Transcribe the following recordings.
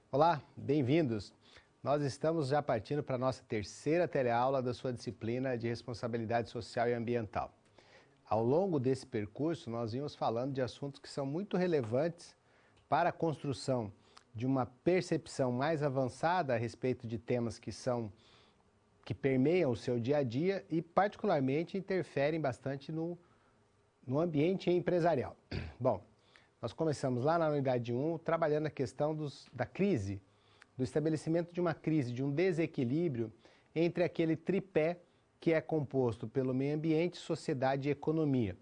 Olá, bem-vindos! Nós estamos já partindo para a nossa terceira teleaula da sua disciplina de Responsabilidade Social e Ambiental. Ao longo desse percurso, nós vimos falando de assuntos que são muito relevantes para a construção de uma percepção mais avançada a respeito de temas que permeiam o seu dia a dia e particularmente interferem bastante no ambiente empresarial. Bom, nós começamos lá na unidade 1 trabalhando a questão da crise, do estabelecimento de uma crise, de um desequilíbrio entre aquele tripé que é composto pelo meio ambiente, sociedade e economia.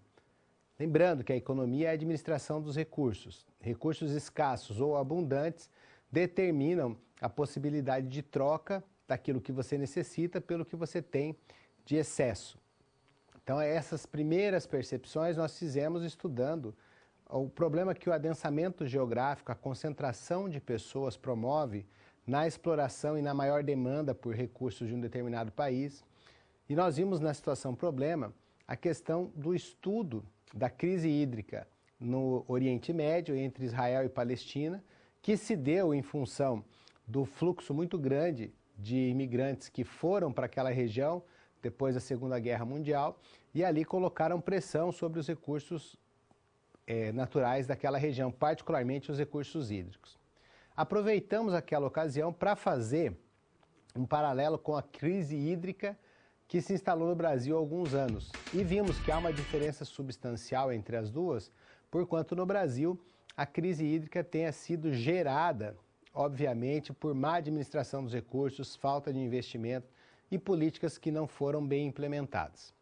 Lembrando que a economia é a administração dos recursos. Recursos escassos ou abundantes determinam a possibilidade de troca daquilo que você necessita pelo que você tem de excesso. Então, essas primeiras percepções nós fizemos estudando o problema que o adensamento geográfico, a concentração de pessoas promove na exploração e na maior demanda por recursos de um determinado país. E nós vimos na situação problema a questão do estudo da crise hídrica no Oriente Médio, entre Israel e Palestina, que se deu em função do fluxo muito grande de imigrantes que foram para aquela região depois da Segunda Guerra Mundial e ali colocaram pressão sobre os recursos naturais daquela região, particularmente os recursos hídricos. Aproveitamos aquela ocasião para fazer um paralelo com a crise hídrica que se instalou no Brasil há alguns anos e vimos que há uma diferença substancial entre as duas, porquanto no Brasil a crise hídrica tenha sido gerada, obviamente, por má administração dos recursos, falta de investimento e políticas que não foram bem implementadas.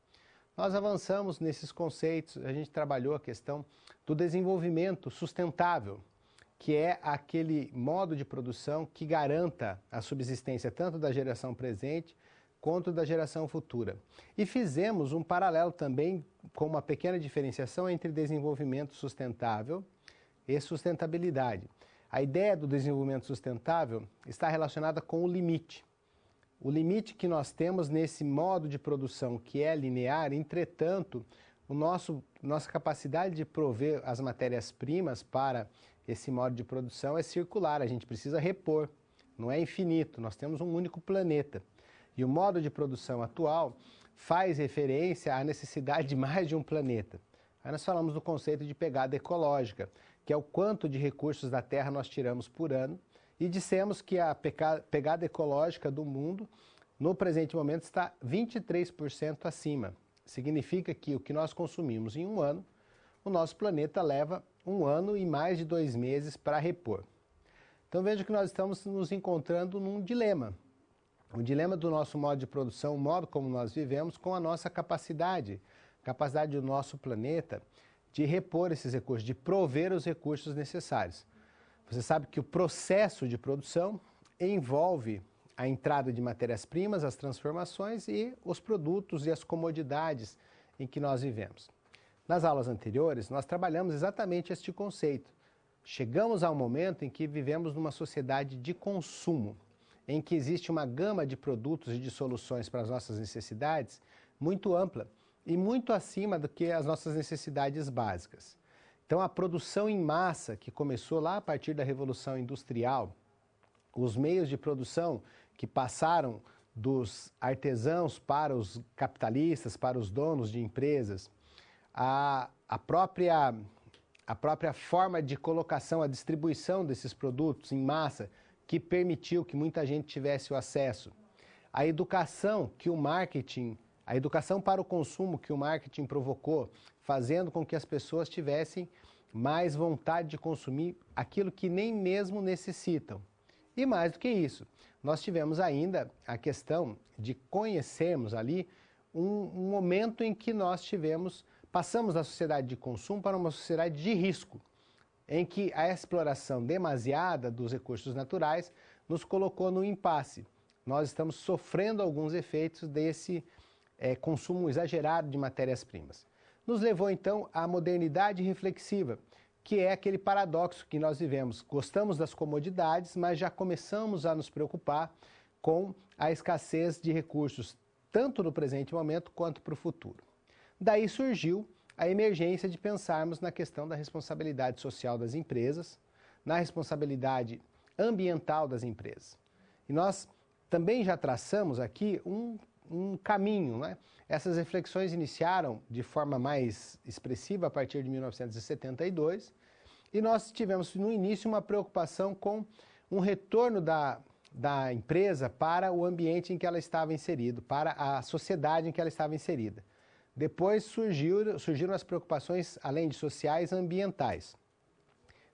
Nós avançamos nesses conceitos, a gente trabalhou a questão do desenvolvimento sustentável, que é aquele modo de produção que garanta a subsistência tanto da geração presente quanto da geração futura. E fizemos um paralelo também com uma pequena diferenciação entre desenvolvimento sustentável e sustentabilidade. A ideia do desenvolvimento sustentável está relacionada com o limite. O limite que nós temos nesse modo de produção que é linear, entretanto, nossa capacidade de prover as matérias-primas para esse modo de produção é circular, a gente precisa repor, não é infinito, nós temos um único planeta. E o modo de produção atual faz referência à necessidade de mais de um planeta. Aí nós falamos do conceito de pegada ecológica, que é o quanto de recursos da Terra nós tiramos por ano, e dissemos que a pegada ecológica do mundo, no presente momento, está 23% acima. Significa que o que nós consumimos em um ano, o nosso planeta leva um ano e mais de 2 meses para repor. Então veja que nós estamos nos encontrando num dilema. O dilema do nosso modo de produção, o modo como nós vivemos, com a nossa capacidade do nosso planeta de repor esses recursos, de prover os recursos necessários. Você sabe que o processo de produção envolve a entrada de matérias-primas, as transformações e os produtos e as comodidades em que nós vivemos. Nas aulas anteriores, nós trabalhamos exatamente este conceito. Chegamos a um momento em que vivemos numa sociedade de consumo, em que existe uma gama de produtos e de soluções para as nossas necessidades muito ampla e muito acima do que as nossas necessidades básicas. Então, a produção em massa, que começou lá a partir da Revolução Industrial, os meios de produção que passaram dos artesãos para os capitalistas, para os donos de empresas, a própria forma de colocação, a distribuição desses produtos em massa, que permitiu que muita gente tivesse o acesso, a educação que o marketing, a educação para o consumo que o marketing provocou, fazendo com que as pessoas tivessem mais vontade de consumir aquilo que nem mesmo necessitam. E mais do que isso, nós tivemos ainda a questão de conhecermos ali um momento em que nós passamos da sociedade de consumo para uma sociedade de risco, em que a exploração demasiada dos recursos naturais nos colocou no impasse. Nós estamos sofrendo alguns efeitos desse consumo exagerado de matérias-primas. Nos levou então à modernidade reflexiva, que é aquele paradoxo que nós vivemos. Gostamos das comodidades, mas já começamos a nos preocupar com a escassez de recursos, tanto no presente momento quanto para o futuro. Daí surgiu a emergência de pensarmos na questão da responsabilidade social das empresas, na responsabilidade ambiental das empresas. E nós também já traçamos aqui um caminho, né? Essas reflexões iniciaram de forma mais expressiva a partir de 1972 e nós tivemos no início uma preocupação com um retorno da empresa para o ambiente em que ela estava inserida, para a sociedade em que ela estava inserida. Depois surgiram as preocupações, além de sociais, ambientais.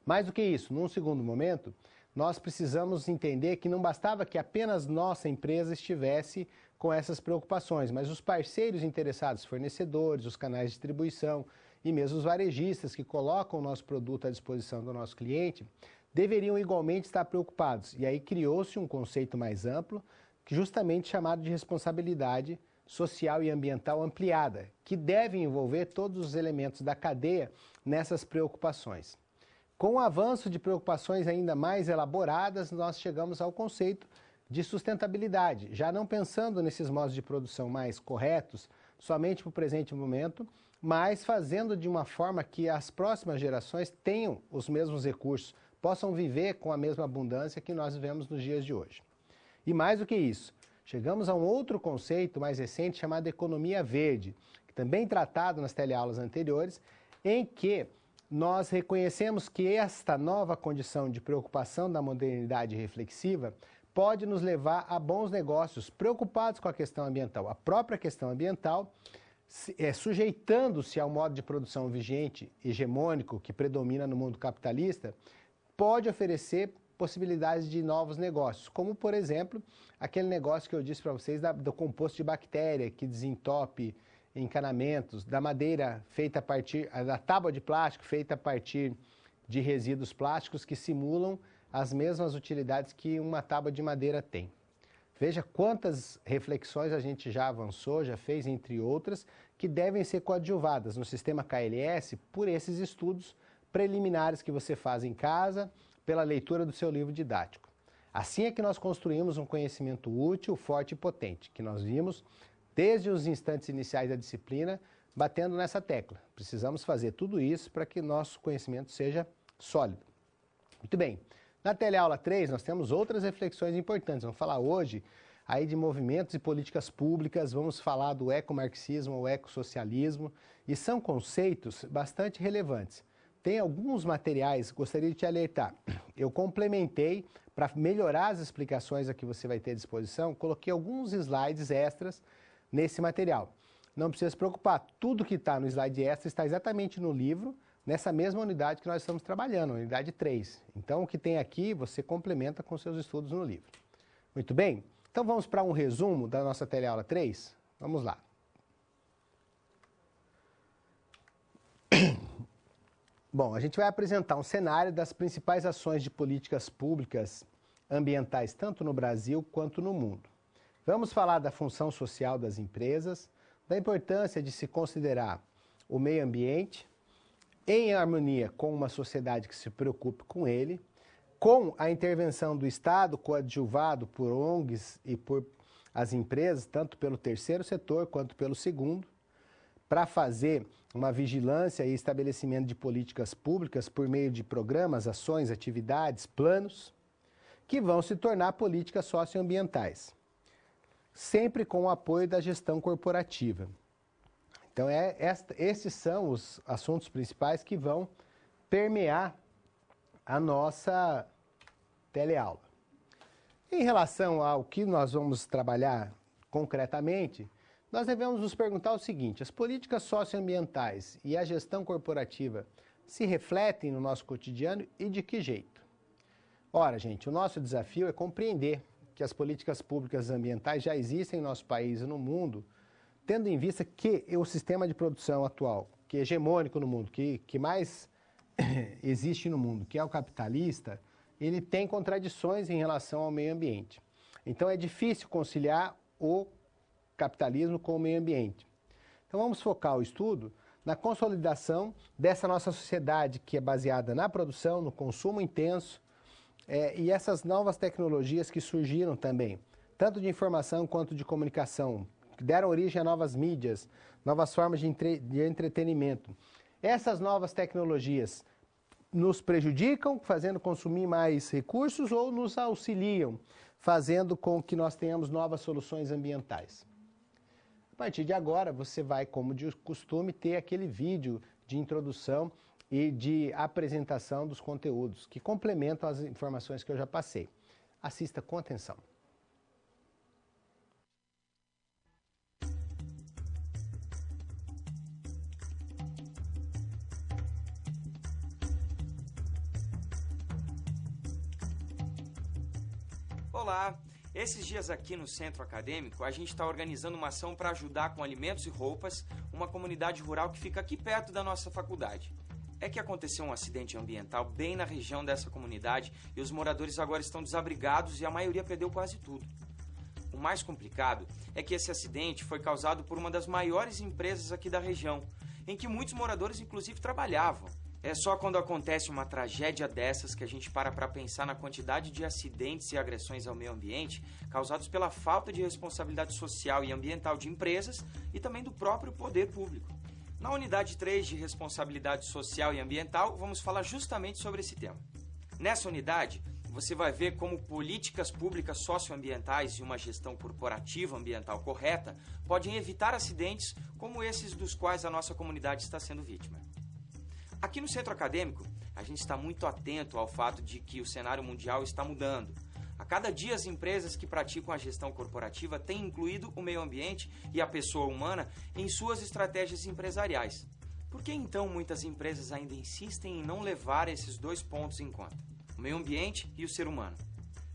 Mais do que isso, num segundo momento, nós precisamos entender que não bastava que apenas nossa empresa estivesse com essas preocupações, mas os parceiros interessados, fornecedores, os canais de distribuição e mesmo os varejistas que colocam o nosso produto à disposição do nosso cliente, deveriam igualmente estar preocupados. E aí criou-se um conceito mais amplo, justamente chamado de responsabilidade social e ambiental ampliada, que deve envolver todos os elementos da cadeia nessas preocupações. Com o avanço de preocupações ainda mais elaboradas, nós chegamos ao conceito de sustentabilidade, já não pensando nesses modos de produção mais corretos, somente para o presente momento, mas fazendo de uma forma que as próximas gerações tenham os mesmos recursos, possam viver com a mesma abundância que nós vivemos nos dias de hoje. E mais do que isso, chegamos a um outro conceito mais recente chamado economia verde, que também tratado nas teleaulas anteriores, em que nós reconhecemos que esta nova condição de preocupação da modernidade reflexiva pode nos levar a bons negócios preocupados com a questão ambiental. A própria questão ambiental, sujeitando-se ao modo de produção vigente, hegemônico, que predomina no mundo capitalista, pode oferecer possibilidades de novos negócios, como, por exemplo, aquele negócio que eu disse para vocês do composto de bactéria, que desentope encanamentos, da madeira feita a partir, da tábua de plástico feita a partir de resíduos plásticos que simulam as mesmas utilidades que uma tábua de madeira tem. Veja quantas reflexões a gente já avançou, já fez, entre outras, que devem ser coadjuvadas no sistema KLS por esses estudos preliminares que você faz em casa, pela leitura do seu livro didático. Assim é que nós construímos um conhecimento útil, forte e potente, que nós vimos desde os instantes iniciais da disciplina, batendo nessa tecla. Precisamos fazer tudo isso para que nosso conhecimento seja sólido. Muito bem. Na teleaula 3, nós temos outras reflexões importantes. Vamos falar hoje aí de movimentos e políticas públicas, vamos falar do ecomarxismo ou ecossocialismo, e são conceitos bastante relevantes. Tem alguns materiais, gostaria de te alertar. Eu complementei, para melhorar as explicações a que você vai ter à disposição, coloquei alguns slides extras nesse material. Não precisa se preocupar, tudo que está no slide extra está exatamente no livro, nessa mesma unidade que nós estamos trabalhando, unidade 3. Então, o que tem aqui, você complementa com seus estudos no livro. Muito bem? Então, vamos para um resumo da nossa teleaula 3? Vamos lá. Bom, a gente vai apresentar um cenário das principais ações de políticas públicas ambientais, tanto no Brasil quanto no mundo. Vamos falar da função social das empresas, da importância de se considerar o meio ambiente, em harmonia com uma sociedade que se preocupe com ele, com a intervenção do Estado coadjuvado por ONGs e por as empresas, tanto pelo terceiro setor quanto pelo segundo, para fazer uma vigilância e estabelecimento de políticas públicas por meio de programas, ações, atividades, planos, que vão se tornar políticas socioambientais, sempre com o apoio da gestão corporativa. Então, esses são os assuntos principais que vão permear a nossa teleaula. Em relação ao que nós vamos trabalhar concretamente, nós devemos nos perguntar o seguinte: as políticas socioambientais e a gestão corporativa se refletem no nosso cotidiano e de que jeito? Ora, gente, o nosso desafio é compreender que as políticas públicas ambientais já existem em nosso país e no mundo, tendo em vista que o sistema de produção atual, que é hegemônico no mundo, que mais existe no mundo, que é o capitalista, ele tem contradições em relação ao meio ambiente. Então é difícil conciliar o capitalismo com o meio ambiente. Então vamos focar o estudo na consolidação dessa nossa sociedade que é baseada na produção, no consumo intenso, e essas novas tecnologias que surgiram também, tanto de informação quanto de comunicação, que deram origem a novas mídias, novas formas de entretenimento. Essas novas tecnologias nos prejudicam, fazendo consumir mais recursos, ou nos auxiliam, fazendo com que nós tenhamos novas soluções ambientais. A partir de agora, você vai, como de costume, ter aquele vídeo de introdução e de apresentação dos conteúdos, que complementam as informações que eu já passei. Assista com atenção. Olá! Esses dias aqui no Centro Acadêmico, a gente está organizando uma ação para ajudar com alimentos e roupas uma comunidade rural que fica aqui perto da nossa faculdade. É que aconteceu um acidente ambiental bem na região dessa comunidade e os moradores agora estão desabrigados e a maioria perdeu quase tudo. O mais complicado é que esse acidente foi causado por uma das maiores empresas aqui da região, em que muitos moradores inclusive trabalhavam. É só quando acontece uma tragédia dessas que a gente para pensar na quantidade de acidentes e agressões ao meio ambiente causados pela falta de responsabilidade social e ambiental de empresas e também do próprio poder público. Na unidade 3 de responsabilidade social e ambiental, vamos falar justamente sobre esse tema. Nessa unidade, você vai ver como políticas públicas socioambientais e uma gestão corporativa ambiental correta podem evitar acidentes como esses dos quais a nossa comunidade está sendo vítima. Aqui no Centro Acadêmico, a gente está muito atento ao fato de que o cenário mundial está mudando. A cada dia, as empresas que praticam a gestão corporativa têm incluído o meio ambiente e a pessoa humana em suas estratégias empresariais. Por que então muitas empresas ainda insistem em não levar esses dois pontos em conta? O meio ambiente e o ser humano.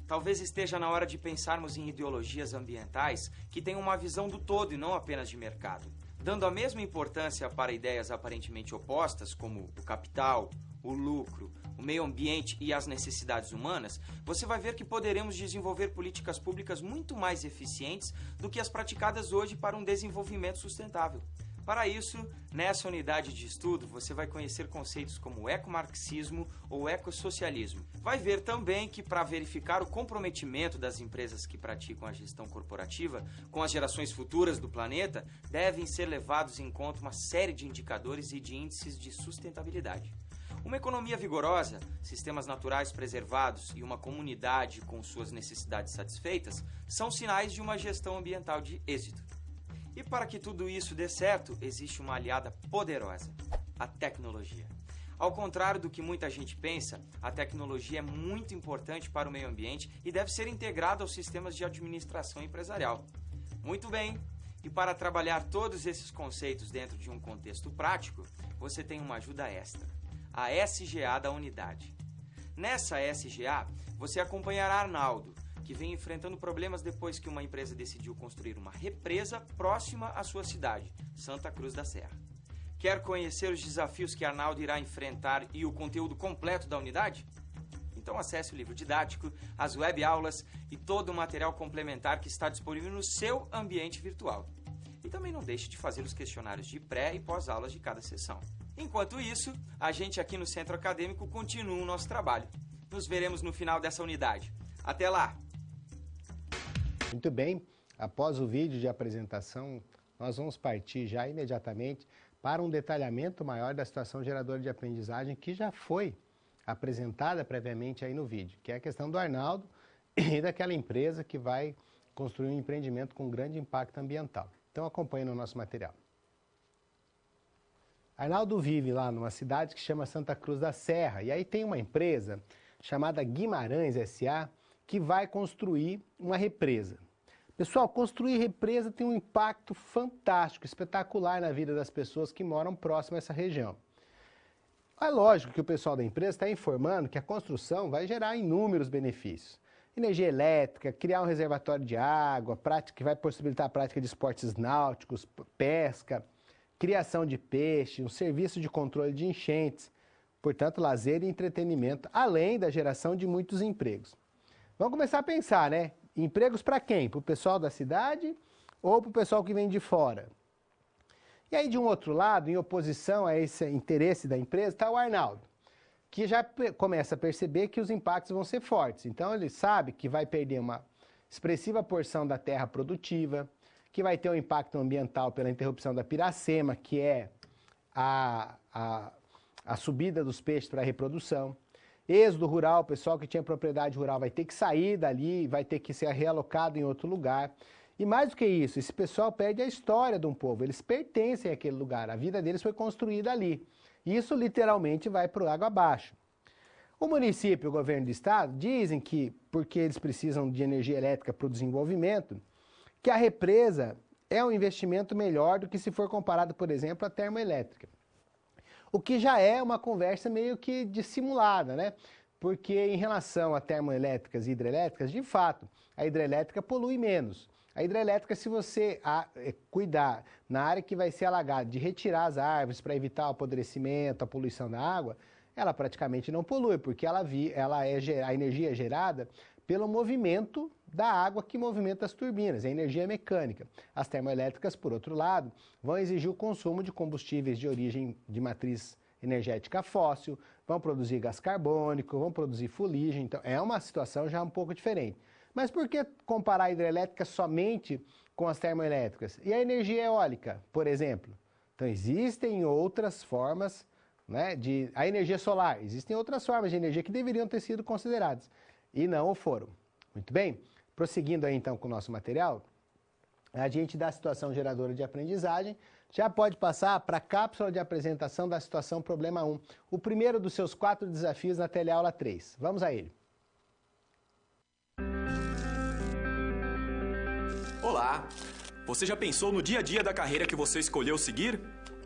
Talvez esteja na hora de pensarmos em ideologias ambientais que tenham uma visão do todo e não apenas de mercado. Dando a mesma importância para ideias aparentemente opostas, como o capital, o lucro, o meio ambiente e as necessidades humanas, você vai ver que poderemos desenvolver políticas públicas muito mais eficientes do que as praticadas hoje para um desenvolvimento sustentável. Para isso, nessa unidade de estudo, você vai conhecer conceitos como ecomarxismo ou ecossocialismo. Vai ver também que, para verificar o comprometimento das empresas que praticam a gestão corporativa com as gerações futuras do planeta, devem ser levados em conta uma série de indicadores e de índices de sustentabilidade. Uma economia vigorosa, sistemas naturais preservados e uma comunidade com suas necessidades satisfeitas são sinais de uma gestão ambiental de êxito. E para que tudo isso dê certo, existe uma aliada poderosa: a tecnologia. Ao contrário do que muita gente pensa, a tecnologia é muito importante para o meio ambiente e deve ser integrada aos sistemas de administração empresarial. Muito bem, e para trabalhar todos esses conceitos dentro de um contexto prático, você tem uma ajuda extra: a SGA da unidade. Nessa SGA, você acompanhará Arnaldo, que vem enfrentando problemas depois que uma empresa decidiu construir uma represa próxima à sua cidade, Santa Cruz da Serra. Quer conhecer os desafios que Arnaldo irá enfrentar e o conteúdo completo da unidade? Então acesse o livro didático, as web aulas e todo o material complementar que está disponível no seu ambiente virtual. E também não deixe de fazer os questionários de pré e pós-aulas de cada sessão. Enquanto isso, a gente aqui no Centro Acadêmico continua o nosso trabalho. Nos veremos no final dessa unidade. Até lá! Muito bem, após o vídeo de apresentação, nós vamos partir já imediatamente para um detalhamento maior da situação geradora de aprendizagem que já foi apresentada previamente aí no vídeo, que é a questão do Arnaldo e daquela empresa que vai construir um empreendimento com grande impacto ambiental. Então acompanhe no nosso material. Arnaldo vive lá numa cidade que chama Santa Cruz da Serra, e aí tem uma empresa chamada Guimarães S.A., que vai construir uma represa. Pessoal, construir represa tem um impacto fantástico, espetacular na vida das pessoas que moram próximo a essa região. É lógico que o pessoal da empresa está informando que a construção vai gerar inúmeros benefícios. Energia elétrica, criar um reservatório de água, que vai possibilitar a prática de esportes náuticos, pesca, criação de peixe, um serviço de controle de enchentes, portanto, lazer e entretenimento, além da geração de muitos empregos. Vamos começar a pensar, né? Empregos para quem? Para o pessoal da cidade ou para o pessoal que vem de fora? E aí, de um outro lado, em oposição a esse interesse da empresa, está o Arnaldo, que já começa a perceber que os impactos vão ser fortes. Então, ele sabe que vai perder uma expressiva porção da terra produtiva, que vai ter um impacto ambiental pela interrupção da piracema, que é a a subida dos peixes para a reprodução. Êxodo rural, o pessoal que tinha propriedade rural vai ter que sair dali, vai ter que ser realocado em outro lugar. E mais do que isso, esse pessoal perde a história de um povo, eles pertencem àquele lugar, a vida deles foi construída ali. Isso literalmente vai para o água abaixo. O município e o governo do estado dizem que, porque eles precisam de energia elétrica para o desenvolvimento, que a represa é um investimento melhor do que se for comparado, por exemplo, à termoelétrica. O que já é uma conversa meio que dissimulada, né? Porque em relação a termoelétricas e hidrelétricas, de fato, a hidrelétrica polui menos. A hidrelétrica, se você cuidar na área que vai ser alagada, de retirar as árvores para evitar o apodrecimento, a poluição da água, ela praticamente não polui, porque a energia é gerada pelo movimento da água que movimenta as turbinas, é energia mecânica. As termoelétricas, por outro lado, vão exigir o consumo de combustíveis de origem de matriz energética fóssil, vão produzir gás carbônico, vão produzir fuligem, então é uma situação já um pouco diferente. Mas por que comparar a hidrelétrica somente com as termoelétricas? E a energia eólica, por exemplo? Então existem outras formas, né, a energia solar, existem outras formas de energia que deveriam ter sido consideradas e não o foram. Muito bem? Prosseguindo aí então com o nosso material, a gente da situação geradora de aprendizagem já pode passar para a cápsula de apresentação da situação problema 1, o primeiro dos seus 4 desafios na teleaula 3. Vamos a ele. Olá! Você já pensou no dia a dia da carreira que você escolheu seguir?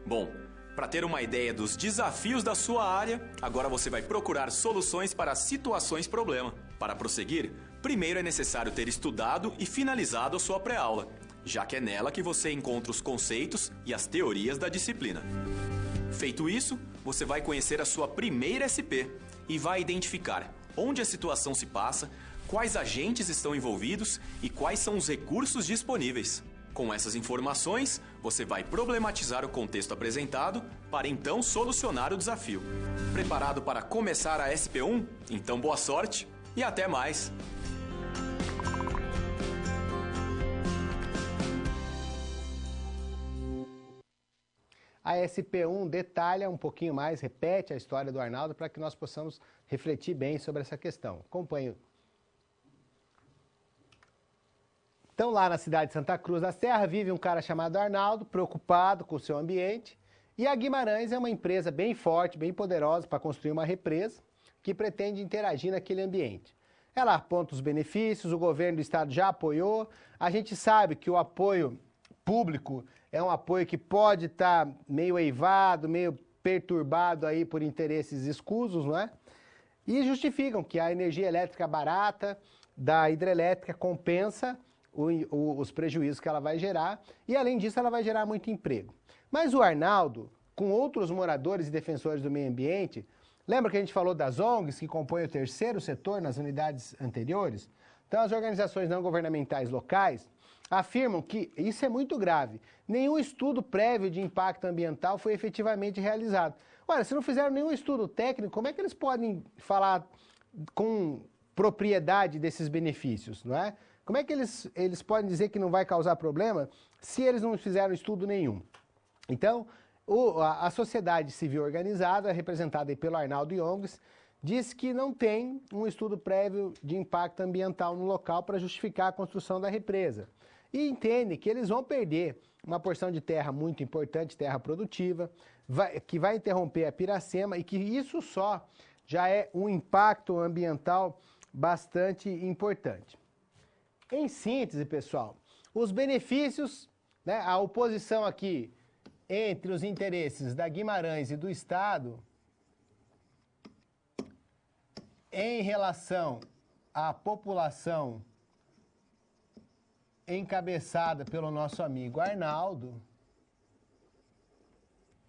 Bom, para ter uma ideia dos desafios da sua área, agora você vai procurar soluções para situações problema. Para prosseguir, primeiro é necessário ter estudado e finalizado a sua pré-aula, já que é nela que você encontra os conceitos e as teorias da disciplina. Feito isso, você vai conhecer a sua primeira SP e vai identificar onde a situação se passa, quais agentes estão envolvidos e quais são os recursos disponíveis. Com essas informações, você vai problematizar o contexto apresentado para então solucionar o desafio. Preparado para começar a SP1? Então boa sorte e até mais! A SP1 detalha um pouquinho mais, repete a história do Arnaldo para que nós possamos refletir bem sobre essa questão. Acompanhe. Então, lá na cidade de Santa Cruz da Serra, vive um cara chamado Arnaldo, preocupado com o seu ambiente. E a Guimarães é uma empresa bem forte, bem poderosa para construir uma represa que pretende interagir naquele ambiente. Ela aponta os benefícios, o governo do estado já apoiou. A gente sabe que o apoio público é um apoio que pode estar meio eivado, meio perturbado aí por interesses escusos, não é? E justificam que a energia elétrica barata da hidrelétrica compensa os prejuízos que ela vai gerar e, além disso, ela vai gerar muito emprego. Mas o Arnaldo, com outros moradores e defensores do meio ambiente, lembra que a gente falou das ONGs que compõem o terceiro setor nas unidades anteriores? Então, as organizações não governamentais locais afirmam que isso é muito grave. Nenhum estudo prévio de impacto ambiental foi efetivamente realizado. Olha, se não fizeram nenhum estudo técnico, como é que eles podem falar com propriedade desses benefícios, não é? Como é que eles podem dizer que não vai causar problema se eles não fizeram estudo nenhum? Então, a sociedade civil organizada, representada aí pelo Arnaldo e ONGs, diz que não tem um estudo prévio de impacto ambiental no local para justificar a construção da represa. E entende que eles vão perder uma porção de terra muito importante, terra produtiva, que vai interromper a Piracema e que isso só já é um impacto ambiental bastante importante. Em síntese, pessoal, os benefícios, né, a oposição aqui entre os interesses da Guimarães e do Estado em relação à população encabeçada pelo nosso amigo Arnaldo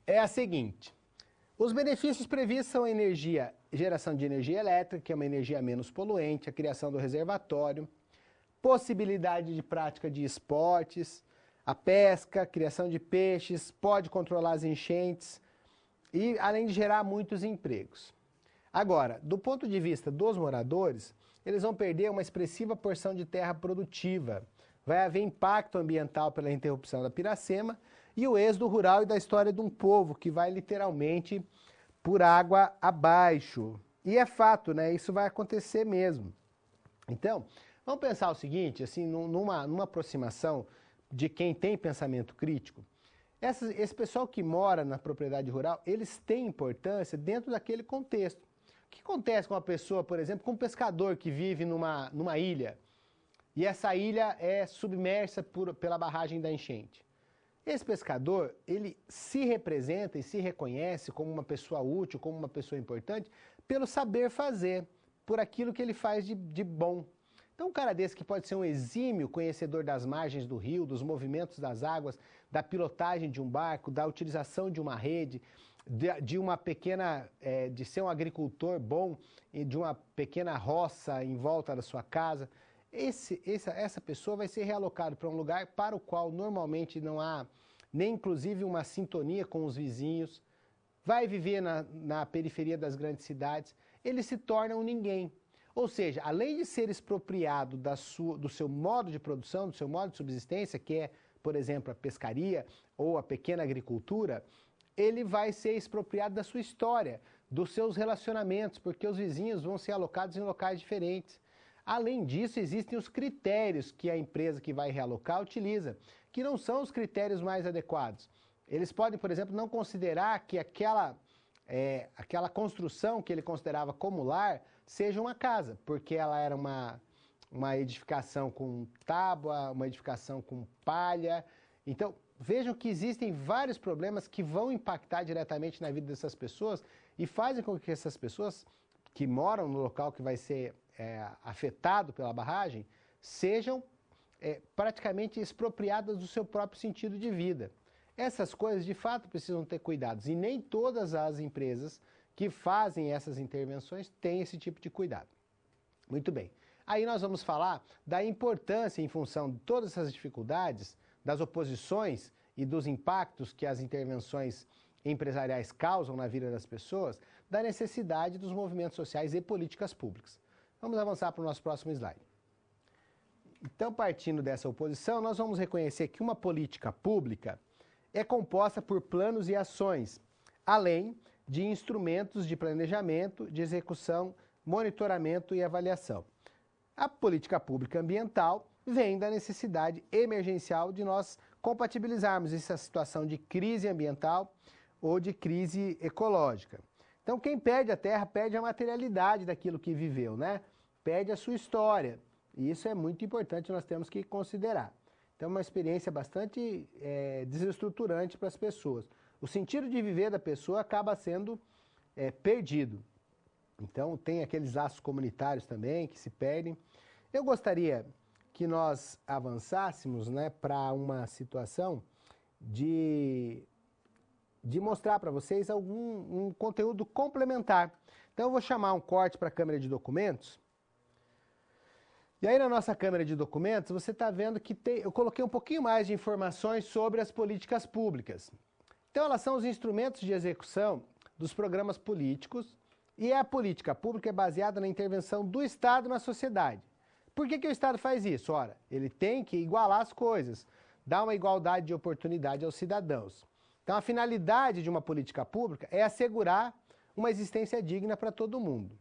é a seguinte: os benefícios previstos são a geração de energia elétrica, que é uma energia menos poluente, a criação do reservatório, possibilidade de prática de esportes, a pesca, criação de peixes, pode controlar as enchentes e além de gerar muitos empregos. Agora, do ponto de vista dos moradores, eles vão perder uma expressiva porção de terra produtiva. Vai haver impacto ambiental pela interrupção da Piracema e o êxodo rural e da história de um povo que vai literalmente por água abaixo. E é fato, né? Isso vai acontecer mesmo. Então, vamos pensar o seguinte, assim, numa aproximação de quem tem pensamento crítico. Esse pessoal que mora na propriedade rural, eles têm importância dentro daquele contexto. O que acontece com uma pessoa, por exemplo, com um pescador que vive numa ilha, e essa ilha é submersa pela barragem da enchente? Esse pescador, ele se representa e se reconhece como uma pessoa útil, como uma pessoa importante, pelo saber fazer, por aquilo que ele faz de bom. Então, um cara desse que pode ser um exímio conhecedor das margens do rio, dos movimentos das águas, da pilotagem de um barco, da utilização de uma rede, de ser um agricultor bom e de uma pequena roça em volta da sua casa, essa pessoa vai ser realocada para um lugar para o qual normalmente não há nem inclusive uma sintonia com os vizinhos, vai viver na periferia das grandes cidades, ele se torna um ninguém. Ou seja, além de ser expropriado do seu modo de produção, do seu modo de subsistência, que é, por exemplo, a pescaria ou a pequena agricultura, ele vai ser expropriado da sua história, dos seus relacionamentos, porque os vizinhos vão ser alocados em locais diferentes. Além disso, existem os critérios que a empresa que vai realocar utiliza, que não são os critérios mais adequados. Eles podem, por exemplo, não considerar que aquela construção que ele considerava como lar seja uma casa, porque ela era uma edificação com tábua, uma edificação com palha. Então, vejam que existem vários problemas que vão impactar diretamente na vida dessas pessoas e fazem com que essas pessoas que moram no local que vai ser afetado pela barragem sejam praticamente expropriadas do seu próprio sentido de vida. Essas coisas, de fato, precisam ter cuidados e nem todas as empresas que fazem essas intervenções têm esse tipo de cuidado. Muito bem. Aí nós vamos falar da importância, em função de todas essas dificuldades, das oposições e dos impactos que as intervenções empresariais causam na vida das pessoas, da necessidade dos movimentos sociais e políticas públicas. Vamos avançar para o nosso próximo slide. Então, partindo dessa oposição, nós vamos reconhecer que uma política pública é composta por planos e ações, além de instrumentos de planejamento, de execução, monitoramento e avaliação. A política pública ambiental vem da necessidade emergencial de nós compatibilizarmos essa situação de crise ambiental ou de crise ecológica. Então, quem perde a terra, perde a materialidade daquilo que viveu, né? Perde a sua história. E isso é muito importante, nós temos que considerar. Então, é uma experiência bastante desestruturante para as pessoas. O sentido de viver da pessoa acaba sendo perdido. Então, tem aqueles laços comunitários também que se perdem. Eu gostaria que nós avançássemos, né, para uma situação de mostrar para vocês um conteúdo complementar. Então, eu vou chamar um corte para a câmera de documentos. E aí, na nossa câmera de documentos, você está vendo que eu coloquei um pouquinho mais de informações sobre as políticas públicas. Então, elas são os instrumentos de execução dos programas políticos e a política pública é baseada na intervenção do Estado na sociedade. Por que o Estado faz isso? Ora, ele tem que igualar as coisas, dar uma igualdade de oportunidade aos cidadãos. Então, a finalidade de uma política pública é assegurar uma existência digna para todo mundo.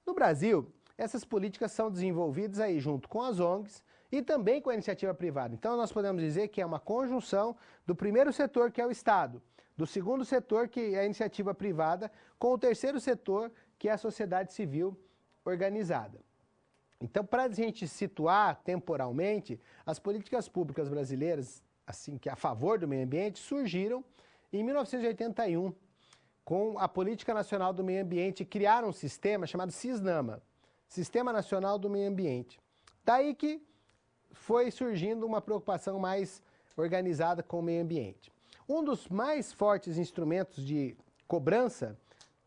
No Brasil, essas políticas são desenvolvidas aí junto com as ONGs e também com a iniciativa privada. Então, nós podemos dizer que é uma conjunção do primeiro setor, que é o Estado, do segundo setor, que é a iniciativa privada, com o terceiro setor, que é a sociedade civil organizada. Então, para a gente situar temporalmente, as políticas públicas brasileiras, assim, que a favor do meio ambiente, surgiram em 1981, com a Política Nacional do Meio Ambiente, criaram um sistema chamado SISNAMA, Sistema Nacional do Meio Ambiente. Daí que foi surgindo uma preocupação mais organizada com o meio ambiente. Um dos mais fortes instrumentos de cobrança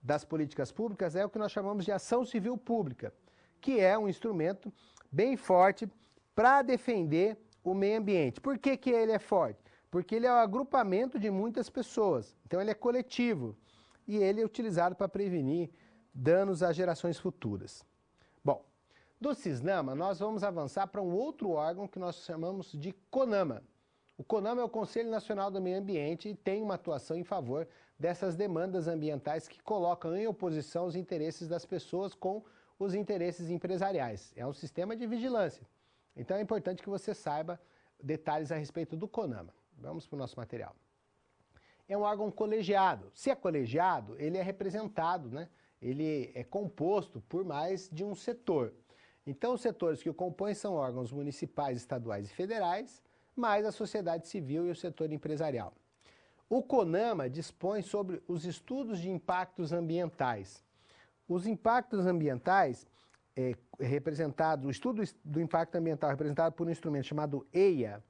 das políticas públicas é o que nós chamamos de ação civil pública, que é um instrumento bem forte para defender o meio ambiente. Por que ele é forte? Porque ele é o agrupamento de muitas pessoas, então ele é coletivo e ele é utilizado para prevenir danos às gerações futuras. Bom, do SISNAMA nós vamos avançar para um outro órgão que nós chamamos de CONAMA. O CONAMA é o Conselho Nacional do Meio Ambiente e tem uma atuação em favor dessas demandas ambientais que colocam em oposição os interesses das pessoas com os interesses empresariais. É um sistema de vigilância. Então é importante que você saiba detalhes a respeito do CONAMA. Vamos para o nosso material. É um órgão colegiado. Se é colegiado, ele é representado, né? Ele é composto por mais de um setor. Então os setores que o compõem são órgãos municipais, estaduais e federais, mais a sociedade civil e o setor empresarial. O CONAMA dispõe sobre os estudos de impactos ambientais. Os impactos ambientais, o estudo do impacto ambiental é representado por um instrumento chamado EIA,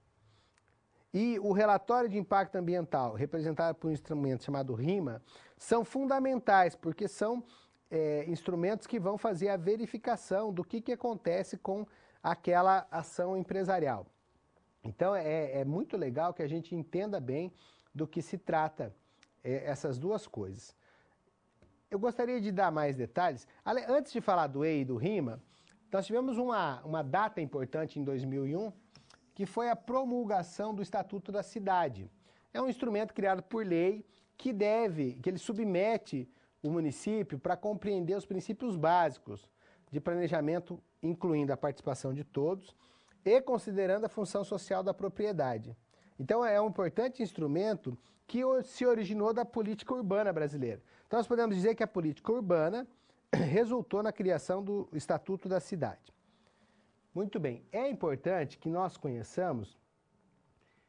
e o relatório de impacto ambiental, representado por um instrumento chamado RIMA, são fundamentais, porque são instrumentos que vão fazer a verificação do que acontece com aquela ação empresarial. Então, é muito legal que a gente entenda bem do que se trata essas duas coisas. Eu gostaria de dar mais detalhes. Antes de falar do EIA e do RIMA, nós tivemos uma data importante em 2001, que foi a promulgação do Estatuto da Cidade. É um instrumento criado por lei que ele submete o município para compreender os princípios básicos de planejamento, incluindo a participação de todos, e considerando a função social da propriedade. Então é um importante instrumento que se originou da política urbana brasileira. Então nós podemos dizer que a política urbana resultou na criação do Estatuto da Cidade. Muito bem, é importante que nós conheçamos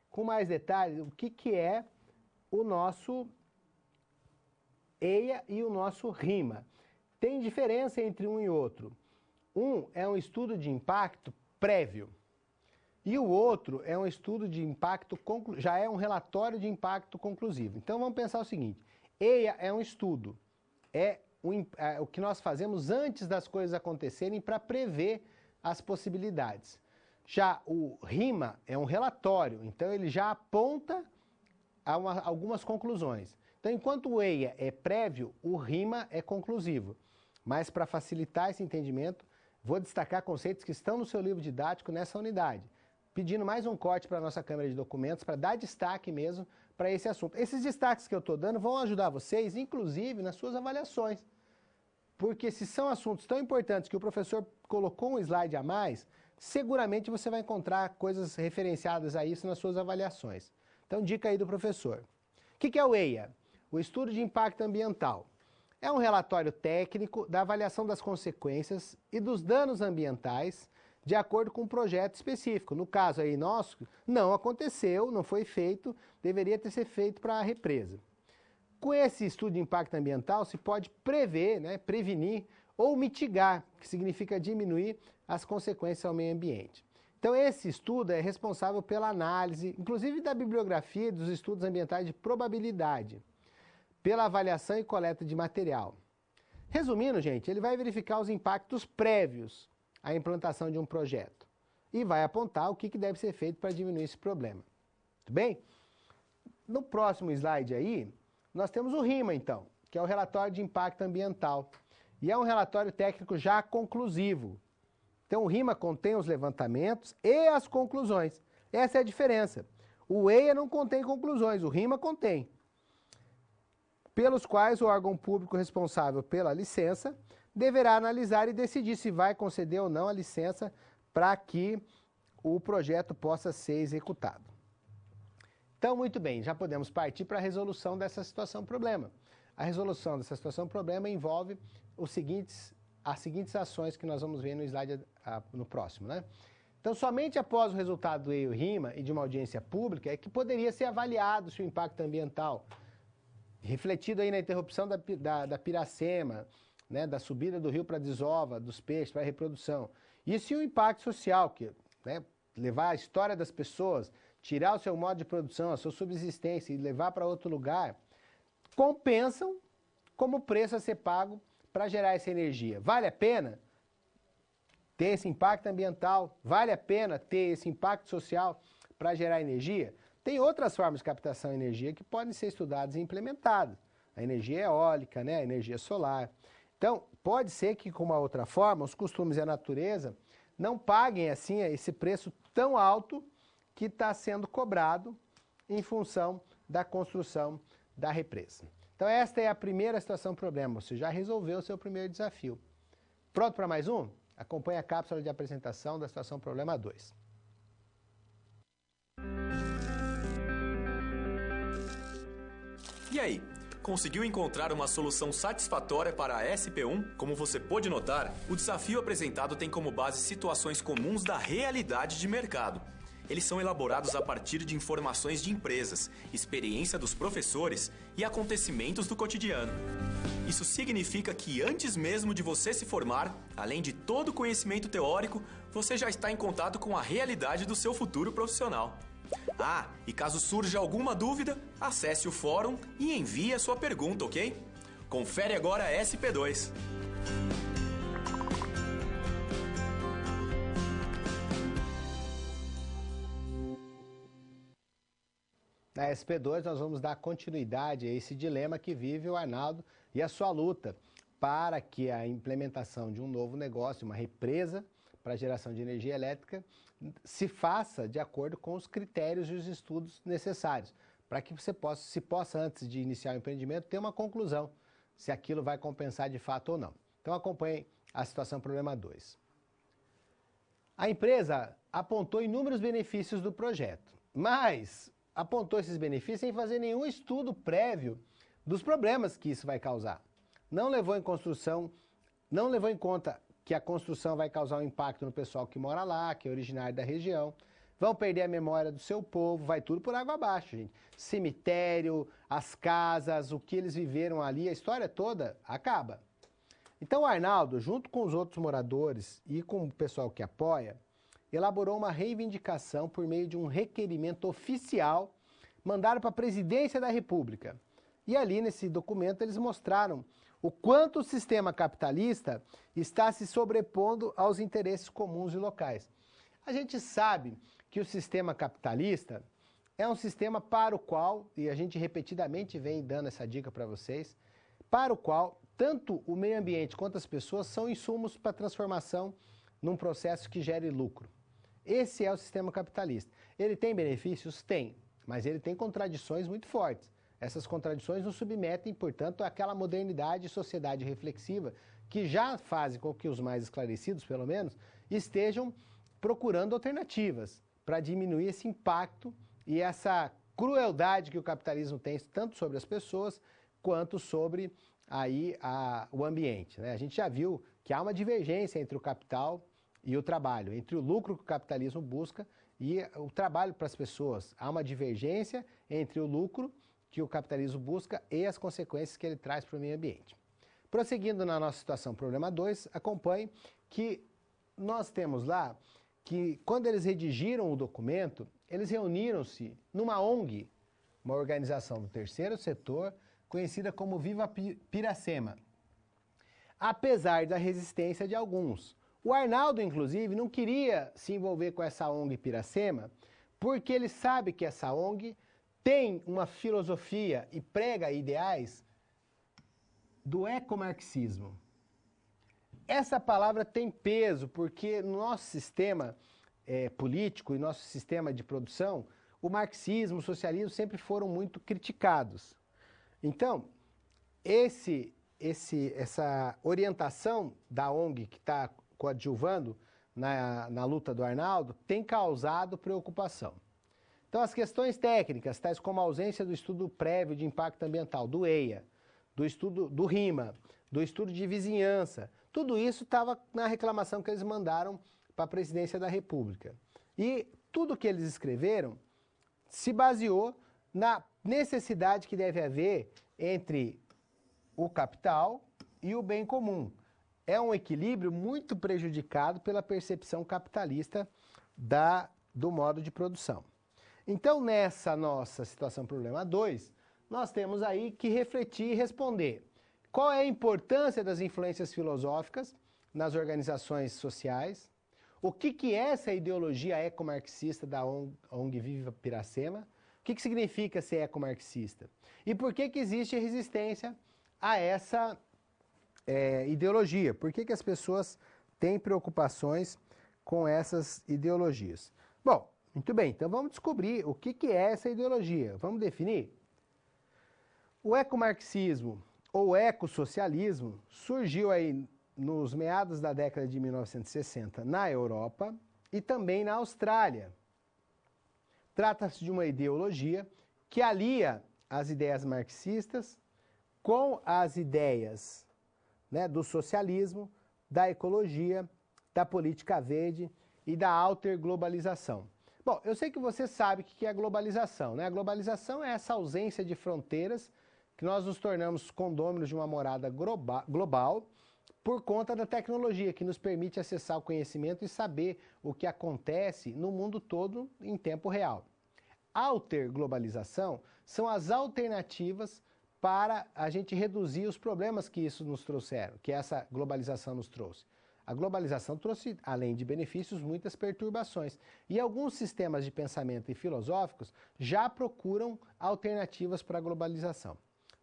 com mais detalhes o que é o nosso EIA e o nosso RIMA. Tem diferença entre um e outro. Um é um estudo de impacto prévio. E o outro é um estudo de impacto, já é um relatório de impacto conclusivo. Então vamos pensar o seguinte, EIA é um estudo, é o que nós fazemos antes das coisas acontecerem para prever as possibilidades. Já o RIMA é um relatório, então ele já aponta algumas conclusões. Então enquanto o EIA é prévio, o RIMA é conclusivo. Mas para facilitar esse entendimento, vou destacar conceitos que estão no seu livro didático nessa unidade, pedindo mais um corte para a nossa câmera de documentos, para dar destaque mesmo para esse assunto. Esses destaques que eu estou dando vão ajudar vocês, inclusive, nas suas avaliações. Porque se são assuntos tão importantes que o professor colocou um slide a mais, seguramente você vai encontrar coisas referenciadas a isso nas suas avaliações. Então, dica aí do professor. O que é o EIA? O Estudo de Impacto Ambiental. É um relatório técnico da avaliação das consequências e dos danos ambientais de acordo com um projeto específico. No caso aí nosso, não aconteceu, não foi feito, deveria ter sido feito para a represa. Com esse estudo de impacto ambiental, se pode prever, prevenir ou mitigar, que significa diminuir as consequências ao meio ambiente. Então esse estudo é responsável pela análise, inclusive da bibliografia dos estudos ambientais de probabilidade, pela avaliação e coleta de material. Resumindo, gente, ele vai verificar os impactos prévios à implantação de um projeto e vai apontar o que deve ser feito para diminuir esse problema. Tudo bem? No próximo slide aí, nós temos o RIMA, então, que é o relatório de impacto ambiental. E é um relatório técnico já conclusivo. Então, o RIMA contém os levantamentos e as conclusões. Essa é a diferença. O EIA não contém conclusões, o RIMA contém. Pelos quais o órgão público responsável pela licença deverá analisar e decidir se vai conceder ou não a licença para que o projeto possa ser executado. Então, muito bem, já podemos partir para a resolução dessa situação-problema. A resolução dessa situação-problema envolve as seguintes ações que nós vamos ver no slide no próximo, né? Então, somente após o resultado do EIA e RIMA e de uma audiência pública é que poderia ser avaliado se o impacto ambiental, refletido aí na interrupção da piracema, né, da subida do rio para a desova, dos peixes, para a reprodução. E se o impacto social, que levar a história das pessoas, tirar o seu modo de produção, a sua subsistência e levar para outro lugar, compensam como preço a ser pago para gerar essa energia. Vale a pena ter esse impacto ambiental? Vale a pena ter esse impacto social para gerar energia? Tem outras formas de captação de energia que podem ser estudadas e implementadas. A energia eólica, a energia solar. Então, pode ser que, com uma outra forma, os costumes e a natureza não paguem assim esse preço tão alto que está sendo cobrado em função da construção da represa. Então esta é a primeira situação problema, você já resolveu o seu primeiro desafio. Pronto para mais um? Acompanhe a cápsula de apresentação da situação problema 2. E aí, conseguiu encontrar uma solução satisfatória para a SP1? Como você pôde notar, o desafio apresentado tem como base situações comuns da realidade de mercado. Eles são elaborados a partir de informações de empresas, experiência dos professores e acontecimentos do cotidiano. Isso significa que antes mesmo de você se formar, além de todo o conhecimento teórico, você já está em contato com a realidade do seu futuro profissional. Ah, e caso surja alguma dúvida, acesse o fórum e envie a sua pergunta, ok? Confere agora a SP2. Na SP2 nós vamos dar continuidade a esse dilema que vive o Arnaldo e a sua luta para que a implementação de um novo negócio, uma represa para geração de energia elétrica, se faça de acordo com os critérios e os estudos necessários, para que você possa, antes de iniciar o empreendimento, ter uma conclusão, se aquilo vai compensar de fato ou não. Então acompanhe a situação problema 2. A empresa apontou inúmeros benefícios do projeto, mas apontou esses benefícios sem fazer nenhum estudo prévio dos problemas que isso vai causar. Não levou em conta que a construção vai causar um impacto no pessoal que mora lá, que é originário da região. Vão perder a memória do seu povo, vai tudo por água abaixo, gente. Cemitério, as casas, o que eles viveram ali, a história toda acaba. Então o Arnaldo, junto com os outros moradores e com o pessoal que apoia, elaborou uma reivindicação por meio de um requerimento oficial mandado para a Presidência da República. E ali nesse documento eles mostraram o quanto o sistema capitalista está se sobrepondo aos interesses comuns e locais. A gente sabe que o sistema capitalista é um sistema para o qual, e a gente repetidamente vem dando essa dica para vocês, para o qual tanto o meio ambiente quanto as pessoas são insumos para transformação num processo que gere lucro. Esse é o sistema capitalista. Ele tem benefícios? Tem, mas ele tem contradições muito fortes. Essas contradições nos submetem, portanto, àquela modernidade e sociedade reflexiva que já fazem com que os mais esclarecidos, pelo menos, estejam procurando alternativas para diminuir esse impacto e essa crueldade que o capitalismo tem tanto sobre as pessoas quanto sobre o ambiente, né? A gente já viu que há uma divergência entre o capital e o trabalho, entre o lucro que o capitalismo busca e o trabalho para as pessoas. Há uma divergência entre o lucro que o capitalismo busca e as consequências que ele traz para o meio ambiente. Prosseguindo na nossa situação problema 2, acompanhe que nós temos lá que quando eles redigiram o documento, eles reuniram-se numa ONG, uma organização do terceiro setor, conhecida como Viva Piracema. Apesar da resistência de alguns. O Arnaldo, inclusive, não queria se envolver com essa ONG Piracema, porque ele sabe que essa ONG tem uma filosofia e prega ideais do ecomarxismo. Essa palavra tem peso porque no nosso sistema político e nosso sistema de produção, o marxismo, o socialismo sempre foram muito criticados. Então, essa orientação da ONG que está coadjuvando na luta do Arnaldo tem causado preocupação. Então, as questões técnicas, tais como a ausência do estudo prévio de impacto ambiental, do EIA, do estudo do RIMA, do estudo de vizinhança, tudo isso estava na reclamação que eles mandaram para a Presidência da República. E tudo que eles escreveram se baseou na necessidade que deve haver entre o capital e o bem comum. É um equilíbrio muito prejudicado pela percepção capitalista do modo de produção. Então, nessa nossa situação problema 2, nós temos aí que refletir e responder qual é a importância das influências filosóficas nas organizações sociais, o que é essa ideologia ecomarxista da ONG Viva Piracema, o que significa ser ecomarxista e por que existe resistência a essa ideologia, por que as pessoas têm preocupações com essas ideologias. Bom, Muito bem, então vamos descobrir o que é essa ideologia. Vamos definir? O ecomarxismo ou ecossocialismo surgiu aí nos meados da década de 1960 na Europa e também na Austrália. Trata-se de uma ideologia que alia as ideias marxistas com as ideias, né, do socialismo, da ecologia, da política verde e da alterglobalização. Bom, eu sei que você sabe o que é a globalização, né? A globalização é essa ausência de fronteiras que nós nos tornamos condôminos de uma morada global por conta da tecnologia que nos permite acessar o conhecimento e saber o que acontece no mundo todo em tempo real. Alterglobalização são as alternativas para a gente reduzir os problemas que isso nos trouxeram, que essa globalização nos trouxe. A globalização trouxe, além de benefícios, muitas perturbações. E alguns sistemas de pensamento e filosóficos já procuram alternativas para a globalização.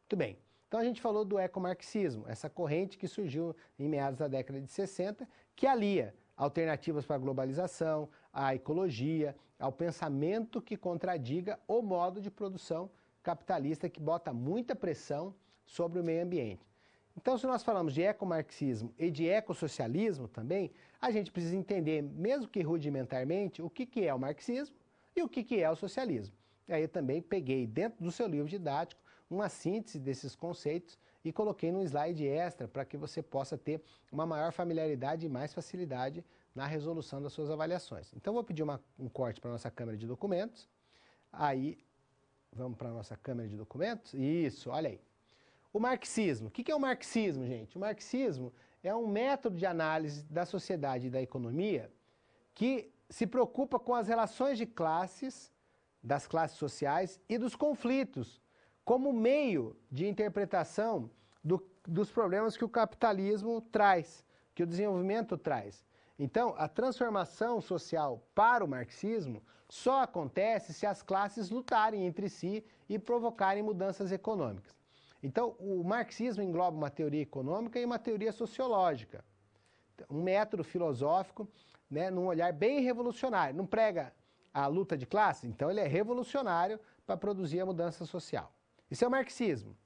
Muito bem, então a gente falou do ecomarxismo, essa corrente que surgiu em meados da década de 60, que alia alternativas para a globalização, à ecologia, ao pensamento que contradiga o modo de produção capitalista que bota muita pressão sobre o meio ambiente. Então, se nós falamos de ecomarxismo e de ecossocialismo também, a gente precisa entender, mesmo que rudimentarmente, o que é o marxismo e o que é o socialismo. E aí eu também peguei dentro do seu livro didático uma síntese desses conceitos e coloquei num slide extra para que você possa ter uma maior familiaridade e mais facilidade na resolução das suas avaliações. Então, vou pedir um corte para a nossa câmera de documentos. Aí, vamos para a nossa câmera de documentos. Isso, olha aí. O marxismo. O que é o marxismo, gente? O marxismo é um método de análise da sociedade e da economia que se preocupa com as relações de classes, das classes sociais e dos conflitos, como meio de interpretação dos problemas que o capitalismo traz, que o desenvolvimento traz. Então, a transformação social para o marxismo só acontece se as classes lutarem entre si e provocarem mudanças econômicas. Então, o marxismo engloba uma teoria econômica e uma teoria sociológica, um método filosófico, né, num olhar bem revolucionário. Não prega a luta de classe, então ele é revolucionário para produzir a mudança social. Isso é o marxismo.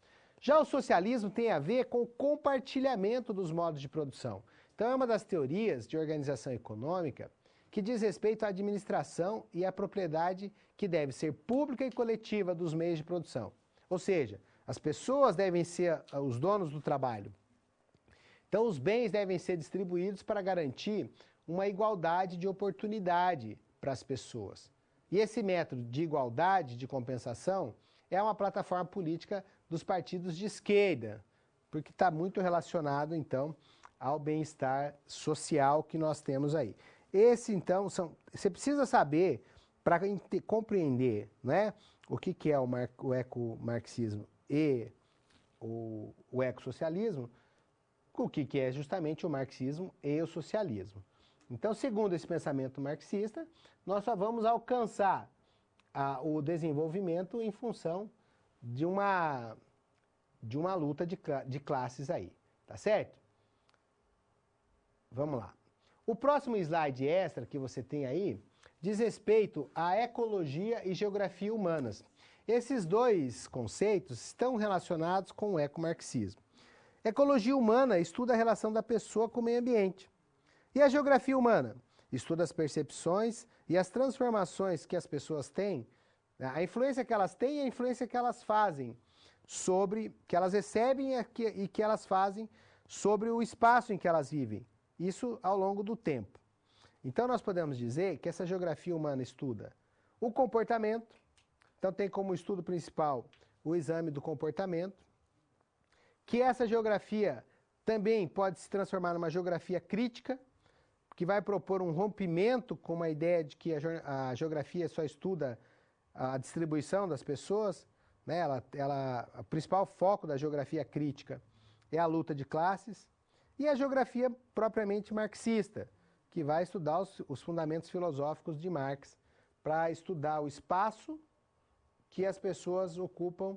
Já o socialismo tem a ver com o compartilhamento dos modos de produção. Então, é uma das teorias de organização econômica que diz respeito à administração e à propriedade que deve ser pública e coletiva dos meios de produção. Ou seja, as pessoas devem ser os donos do trabalho. Então, os bens devem ser distribuídos para garantir uma igualdade de oportunidade para as pessoas. E esse método de igualdade, de compensação, é uma plataforma política dos partidos de esquerda, porque está muito relacionado, então, ao bem-estar social que nós temos aí. Esse, então, você precisa saber, para compreender, né, o que é o ecomarxismo e o ecossocialismo, o que é justamente o marxismo e o socialismo. Então, segundo esse pensamento marxista, nós só vamos alcançar o desenvolvimento em função de uma luta de classes aí, tá certo? Vamos lá. O próximo slide extra que você tem aí diz respeito à ecologia e geografia humanas. Esses dois conceitos estão relacionados com o ecomarxismo. Ecologia humana estuda a relação da pessoa com o meio ambiente. E a geografia humana estuda as percepções e as transformações que as pessoas têm, a influência que elas têm e a influência que elas fazem que elas recebem e que elas fazem sobre o espaço em que elas vivem. Isso ao longo do tempo. Então, nós podemos dizer que essa geografia humana estuda o comportamento. Então, tem como estudo principal o exame do comportamento, que essa geografia também pode se transformar numa geografia crítica, que vai propor um rompimento com a ideia de que a geografia só estuda a distribuição das pessoas, né? O principal foco da geografia crítica é a luta de classes, e a geografia propriamente marxista, que vai estudar os fundamentos filosóficos de Marx, para estudar o espaço que as pessoas ocupam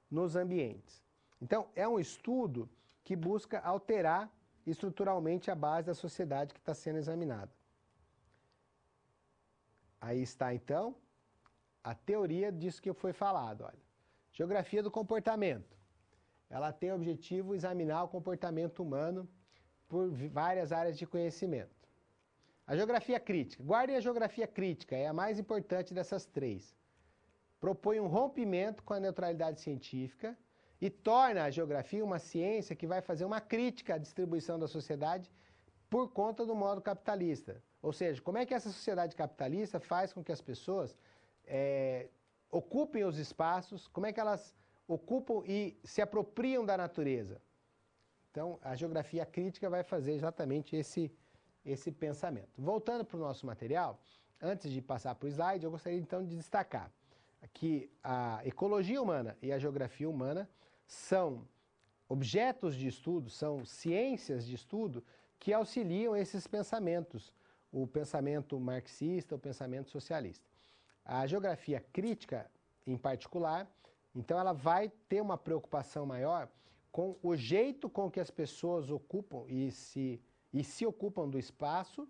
nos ambientes. Então, é um estudo que busca alterar estruturalmente a base da sociedade que está sendo examinada. aí está então a teoria disso que foi falado. Olha, geografia do comportamento. Ela tem o objetivo de examinar o comportamento humano por várias áreas de conhecimento. A geografia crítica. Guardem a geografia crítica, é a mais importante dessas três. Propõe um rompimento com a neutralidade científica e torna a geografia uma ciência que vai fazer uma crítica à distribuição da sociedade por conta do modo capitalista. Ou seja, como é que essa sociedade capitalista faz com que as pessoas ocupem os espaços, como é que elas ocupam e se apropriam da natureza. Então, a geografia crítica vai fazer exatamente esse pensamento. Voltando para o nosso material, antes de passar para o slide, eu gostaria então de destacar que a ecologia humana e a geografia humana são objetos de estudo, são ciências de estudo que auxiliam esses pensamentos, o pensamento marxista, o pensamento socialista. A geografia crítica, em particular, então ela vai ter uma preocupação maior com o jeito com que as pessoas ocupam e se ocupam do espaço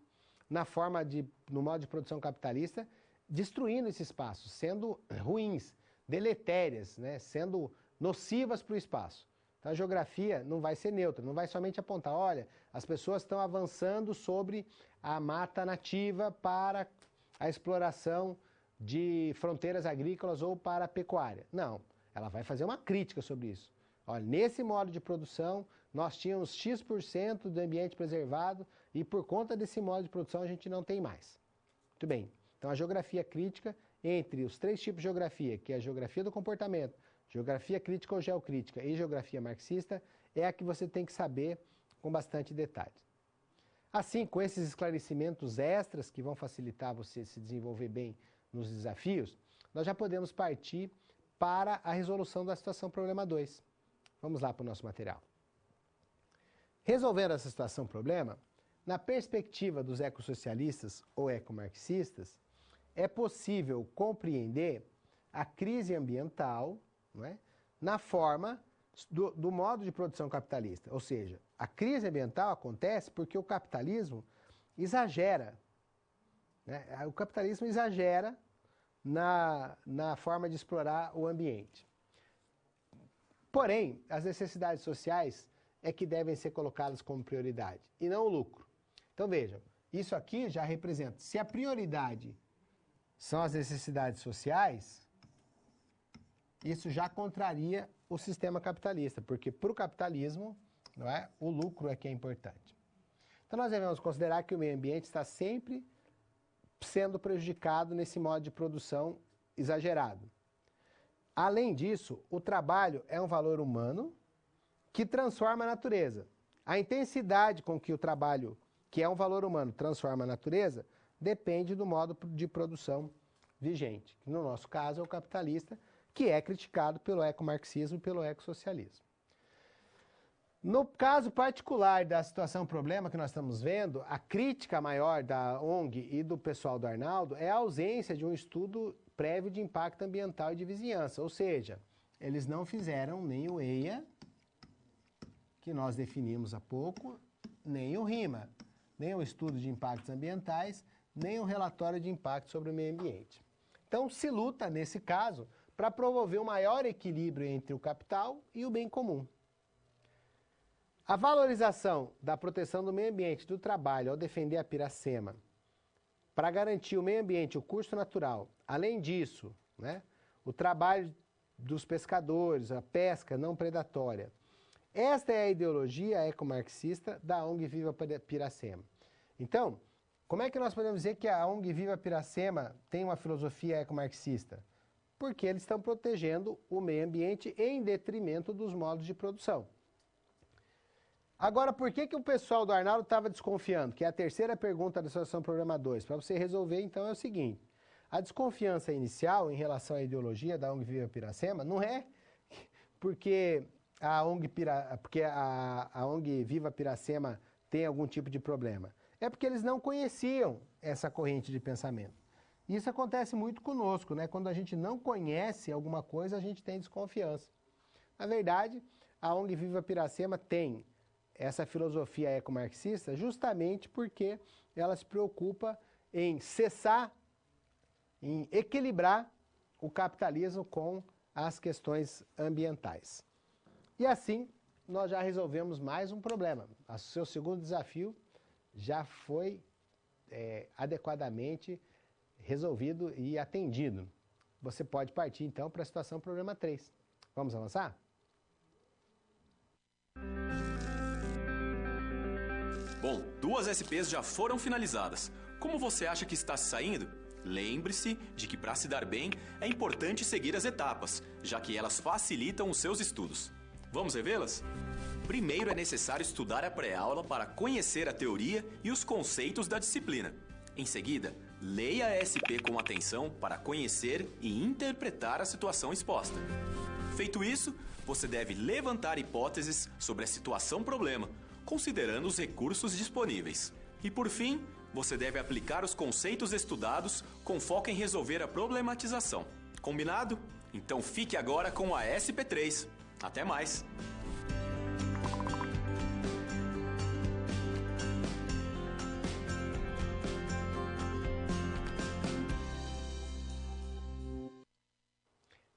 no modo de produção capitalista, destruindo esse espaço, sendo ruins, deletérias, né, sendo nocivas para o espaço. Então a geografia não vai ser neutra, não vai somente apontar, olha, as pessoas estão avançando sobre a mata nativa para a exploração de fronteiras agrícolas ou para a pecuária. Não, ela vai fazer uma crítica sobre isso. Olha, nesse modo de produção, nós tínhamos X% do ambiente preservado e por conta desse modo de produção a gente não tem mais. Muito bem, então a geografia crítica, entre os três tipos de geografia, que é a geografia do comportamento, geografia crítica ou geocrítica e geografia marxista, é a que você tem que saber com bastante detalhe. Assim, com esses esclarecimentos extras que vão facilitar você se desenvolver bem nos desafios, nós já podemos partir para a resolução da situação problema 2. Vamos lá para o nosso material. Resolvendo essa situação problema, na perspectiva dos ecossocialistas ou ecomarxistas, é possível compreender a crise ambiental, não é, na forma do modo de produção capitalista. Ou seja, a crise ambiental acontece porque o capitalismo exagera. Né? O capitalismo exagera na forma de explorar o ambiente. Porém, as necessidades sociais é que devem ser colocadas como prioridade, e não o lucro. Então vejam, isso aqui já representa, se a prioridade são as necessidades sociais, isso já contraria o sistema capitalista, porque para o capitalismo, não é, o lucro é que é importante. Então nós devemos considerar que o meio ambiente está sempre sendo prejudicado nesse modo de produção exagerado. Além disso, o trabalho é um valor humano que transforma a natureza. A intensidade com que o trabalho, que é um valor humano, transforma a natureza, depende do modo de produção vigente. No nosso caso é o capitalista, que é criticado pelo ecomarxismo e pelo ecossocialismo. No caso particular da situação problema que nós estamos vendo, a crítica maior da ONG e do pessoal do Arnaldo é a ausência de um estudo prévio de impacto ambiental e de vizinhança, ou seja, eles não fizeram nem o EIA, que nós definimos há pouco, nem o RIMA, nem o estudo de impactos ambientais, nem o relatório de impacto sobre o meio ambiente. Então se luta, nesse caso, para promover um maior equilíbrio entre o capital e o bem comum. A valorização da proteção do meio ambiente do trabalho ao defender a Piracema para garantir o meio ambiente, o curso natural, além disso, né, o trabalho dos pescadores, a pesca não predatória. Esta é a ideologia ecomarxista da ONG Viva Piracema. Então, como é que nós podemos dizer que a ONG Viva Piracema tem uma filosofia ecomarxista? Porque eles estão protegendo o meio ambiente em detrimento dos modos de produção. Agora, por que o pessoal do Arnaldo estava desconfiando? Que é a terceira pergunta da situação problema 2. Para você resolver, então, é o seguinte. A desconfiança inicial em relação à ideologia da ONG Viva Piracema não é porque a ONG Viva Piracema tem algum tipo de problema. É porque eles não conheciam essa corrente de pensamento. Isso acontece muito conosco, né? Quando a gente não conhece alguma coisa, a gente tem desconfiança. Na verdade, a ONG Viva Piracema tem essa filosofia ecomarxista justamente porque ela se preocupa em cessar em equilibrar o capitalismo com as questões ambientais. E assim, nós já resolvemos mais um problema. O seu segundo desafio já foi adequadamente resolvido e atendido. Você pode partir, então, para a situação problema 3. Vamos avançar? Bom, 2 SPs já foram finalizadas. Como você acha que está se saindo? Lembre-se de que para se dar bem, é importante seguir as etapas, já que elas facilitam os seus estudos. Vamos revê-las? Primeiro é necessário estudar a pré-aula para conhecer a teoria e os conceitos da disciplina. Em seguida, leia a SP com atenção para conhecer e interpretar a situação exposta. Feito isso, você deve levantar hipóteses sobre a situação-problema, considerando os recursos disponíveis. E por fim, você deve aplicar os conceitos estudados com foco em resolver a problematização. Combinado? Então fique agora com a SP3. Até mais!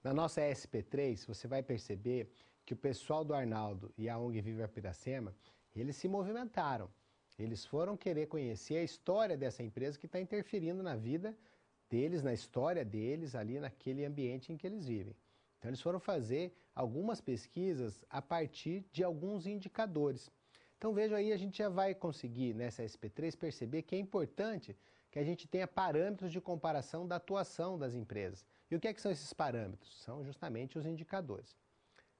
Na nossa SP3, você vai perceber que o pessoal do Arnaldo e a ONG Viva Piracema, eles se movimentaram. Eles foram querer conhecer a história dessa empresa que está interferindo na vida deles, na história deles, ali naquele ambiente em que eles vivem. Então, eles foram fazer algumas pesquisas a partir de alguns indicadores. Então, veja aí, a gente já vai conseguir, nessa SP3, perceber que é importante que a gente tenha parâmetros de comparação da atuação das empresas. E o que são esses parâmetros? São justamente os indicadores.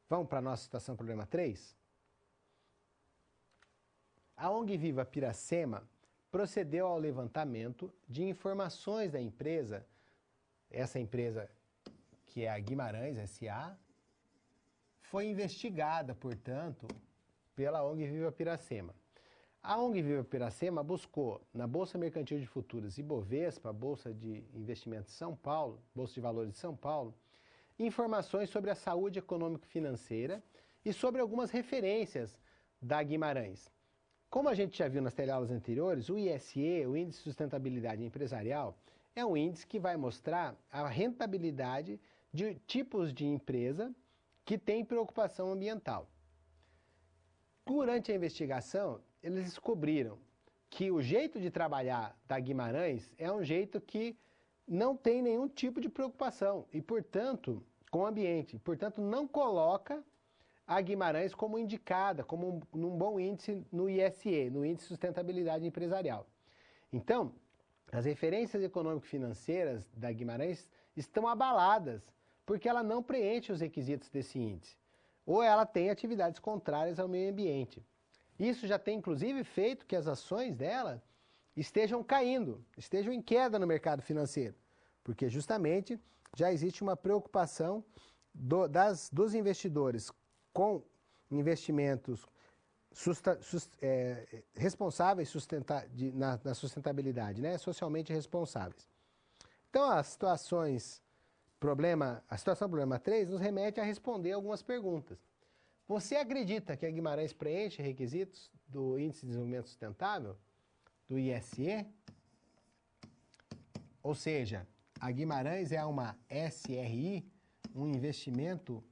Vamos para a nossa situação problema 3? A ONG Viva Piracema procedeu ao levantamento de informações da empresa, essa empresa que é a Guimarães S.A., foi investigada, portanto, pela ONG Viva Piracema. A ONG Viva Piracema buscou na Bolsa Mercantil de Futuros Ibovespa, Bolsa de Investimentos de São Paulo, Bolsa de Valores de São Paulo, informações sobre a saúde econômico-financeira e sobre algumas referências da Guimarães. Como a gente já viu nas teleaulas anteriores, o ISE, o Índice de Sustentabilidade Empresarial, é um índice que vai mostrar a rentabilidade de tipos de empresa que têm preocupação ambiental. Durante a investigação, eles descobriram que o jeito de trabalhar da Guimarães é um jeito que não tem nenhum tipo de preocupação e, portanto, com o ambiente. Portanto, não coloca a Guimarães como indicada, como um bom índice no ISE, no Índice de Sustentabilidade Empresarial. Então, as referências econômico-financeiras da Guimarães estão abaladas, porque ela não preenche os requisitos desse índice, ou ela tem atividades contrárias ao meio ambiente. Isso já tem, inclusive, feito que as ações dela estejam caindo, estejam em queda no mercado financeiro, porque justamente já existe uma preocupação dos investidores com investimentos responsáveis na sustentabilidade, né? Socialmente responsáveis. Então, a situação problema 3 nos remete a responder algumas perguntas. Você acredita que a Guimarães preenche requisitos do Índice de Desenvolvimento Sustentável, do ISE? Ou seja, a Guimarães é uma SRI, um investimento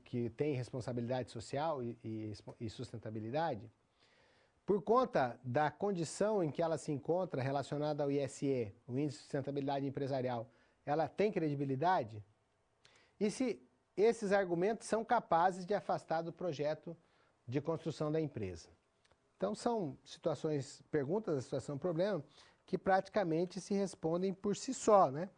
que tem responsabilidade social e sustentabilidade? Por conta da condição em que ela se encontra relacionada ao ISE, o Índice de Sustentabilidade Empresarial, ela tem credibilidade? E se esses argumentos são capazes de afastar do projeto de construção da empresa? Então, são perguntas da situação problema, que praticamente se respondem por si só, né?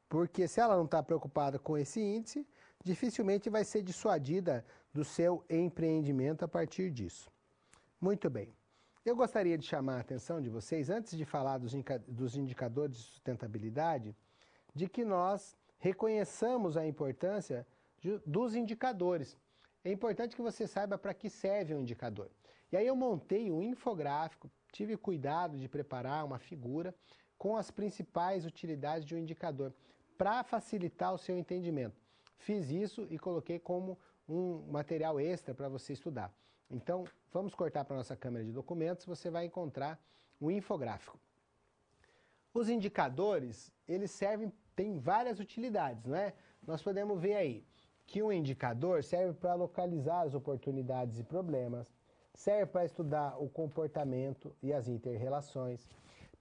Porque se ela não está preocupada com esse índice, dificilmente vai ser dissuadida do seu empreendimento a partir disso. Muito bem. Eu gostaria de chamar a atenção de vocês, antes de falar dos indicadores de sustentabilidade, de que nós reconheçamos a importância dos indicadores. É importante que você saiba para que serve um indicador. E aí eu montei um infográfico, tive cuidado de preparar uma figura com as principais utilidades de um indicador, para facilitar o seu entendimento. Fiz isso e coloquei como um material extra para você estudar. Então, vamos cortar para a nossa câmera de documentos, você vai encontrar um infográfico. Os indicadores, eles servem, tem várias utilidades, não é? Nós podemos ver aí que um indicador serve para localizar as oportunidades e problemas, serve para estudar o comportamento e as inter-relações,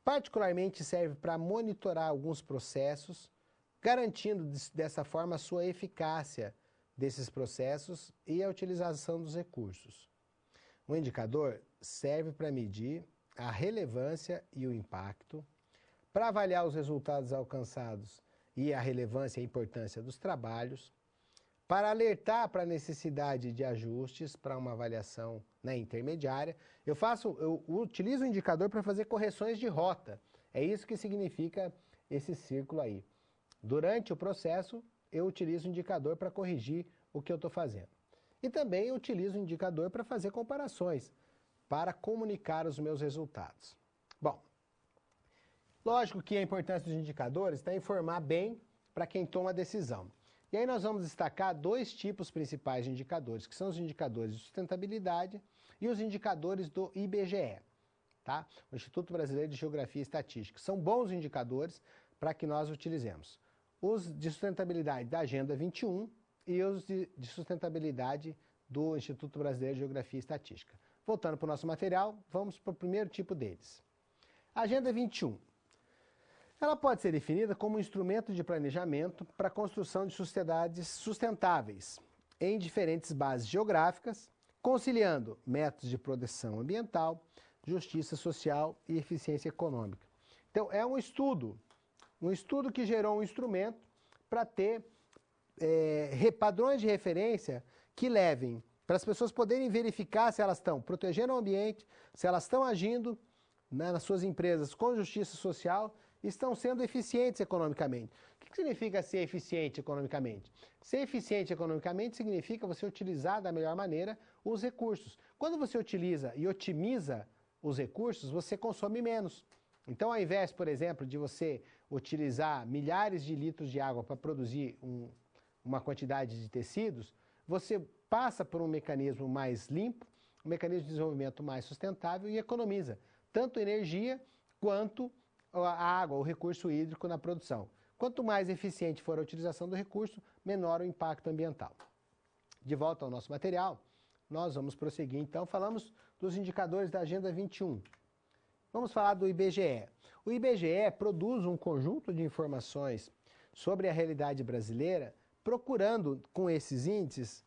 particularmente serve para monitorar alguns processos, garantindo dessa forma a sua eficácia desses processos e a utilização dos recursos. O indicador serve para medir a relevância e o impacto, para avaliar os resultados alcançados e a relevância e a importância dos trabalhos, para alertar para a necessidade de ajustes para uma avaliação, né, intermediária. Eu utilizo o indicador para fazer correções de rota. É isso que significa esse círculo aí. Durante o processo, eu utilizo o indicador para corrigir o que eu estou fazendo. E também eu utilizo o indicador para fazer comparações, para comunicar os meus resultados. Bom, lógico que a importância dos indicadores está em informar bem para quem toma a decisão. E aí nós vamos destacar dois tipos principais de indicadores, que são os indicadores de sustentabilidade e os indicadores do IBGE, tá? O Instituto Brasileiro de Geografia e Estatística. São bons indicadores para que nós utilizemos. Os de sustentabilidade da Agenda 21 e os de sustentabilidade do Instituto Brasileiro de Geografia e Estatística. Voltando para o nosso material, vamos para o primeiro tipo deles. A Agenda 21. Ela pode ser definida como um instrumento de planejamento para a construção de sociedades sustentáveis em diferentes bases geográficas, conciliando métodos de proteção ambiental, justiça social e eficiência econômica. Então, é um estudo que gerou um instrumento para ter padrões de referência que levem para as pessoas poderem verificar se elas estão protegendo o ambiente, se elas estão agindo, né, nas suas empresas com justiça social, estão sendo eficientes economicamente. O que significa ser eficiente economicamente? Ser eficiente economicamente significa você utilizar da melhor maneira os recursos. Quando você utiliza e otimiza os recursos, você consome menos. Então, ao invés, por exemplo, de você utilizar milhares de litros de água para produzir uma quantidade de tecidos, você passa por um mecanismo mais limpo, um mecanismo de desenvolvimento mais sustentável e economiza tanto energia quanto a água, o recurso hídrico na produção. Quanto mais eficiente for a utilização do recurso, menor o impacto ambiental. De volta ao nosso material, nós vamos prosseguir então. Falamos dos indicadores da Agenda 21. Vamos falar do IBGE. O IBGE produz um conjunto de informações sobre a realidade brasileira, procurando, com esses índices,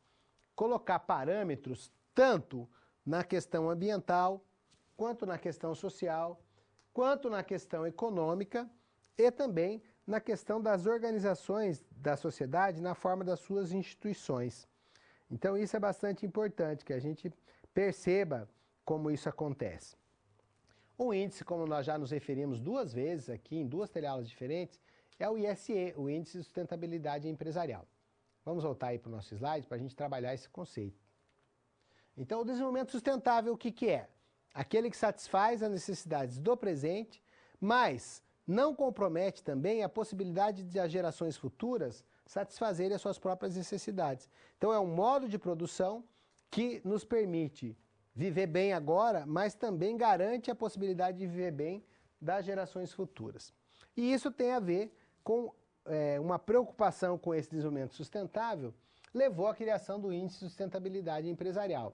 colocar parâmetros tanto na questão ambiental, quanto na questão social, quanto na questão econômica e também na questão das organizações da sociedade na forma das suas instituições. Então isso é bastante importante, que a gente perceba como isso acontece. Um índice, como nós já nos referimos duas vezes aqui, em duas teleaulas diferentes, é o ISE, o Índice de Sustentabilidade Empresarial. Vamos voltar aí para o nosso slide para a gente trabalhar esse conceito. Então, o desenvolvimento sustentável, o que é? Aquele que satisfaz as necessidades do presente, mas não compromete também a possibilidade de as gerações futuras satisfazerem as suas próprias necessidades. Então, é um modo de produção que nos permite viver bem agora, mas também garante a possibilidade de viver bem das gerações futuras. E isso tem a ver com uma preocupação com esse desenvolvimento sustentável, levou à criação do Índice de Sustentabilidade Empresarial,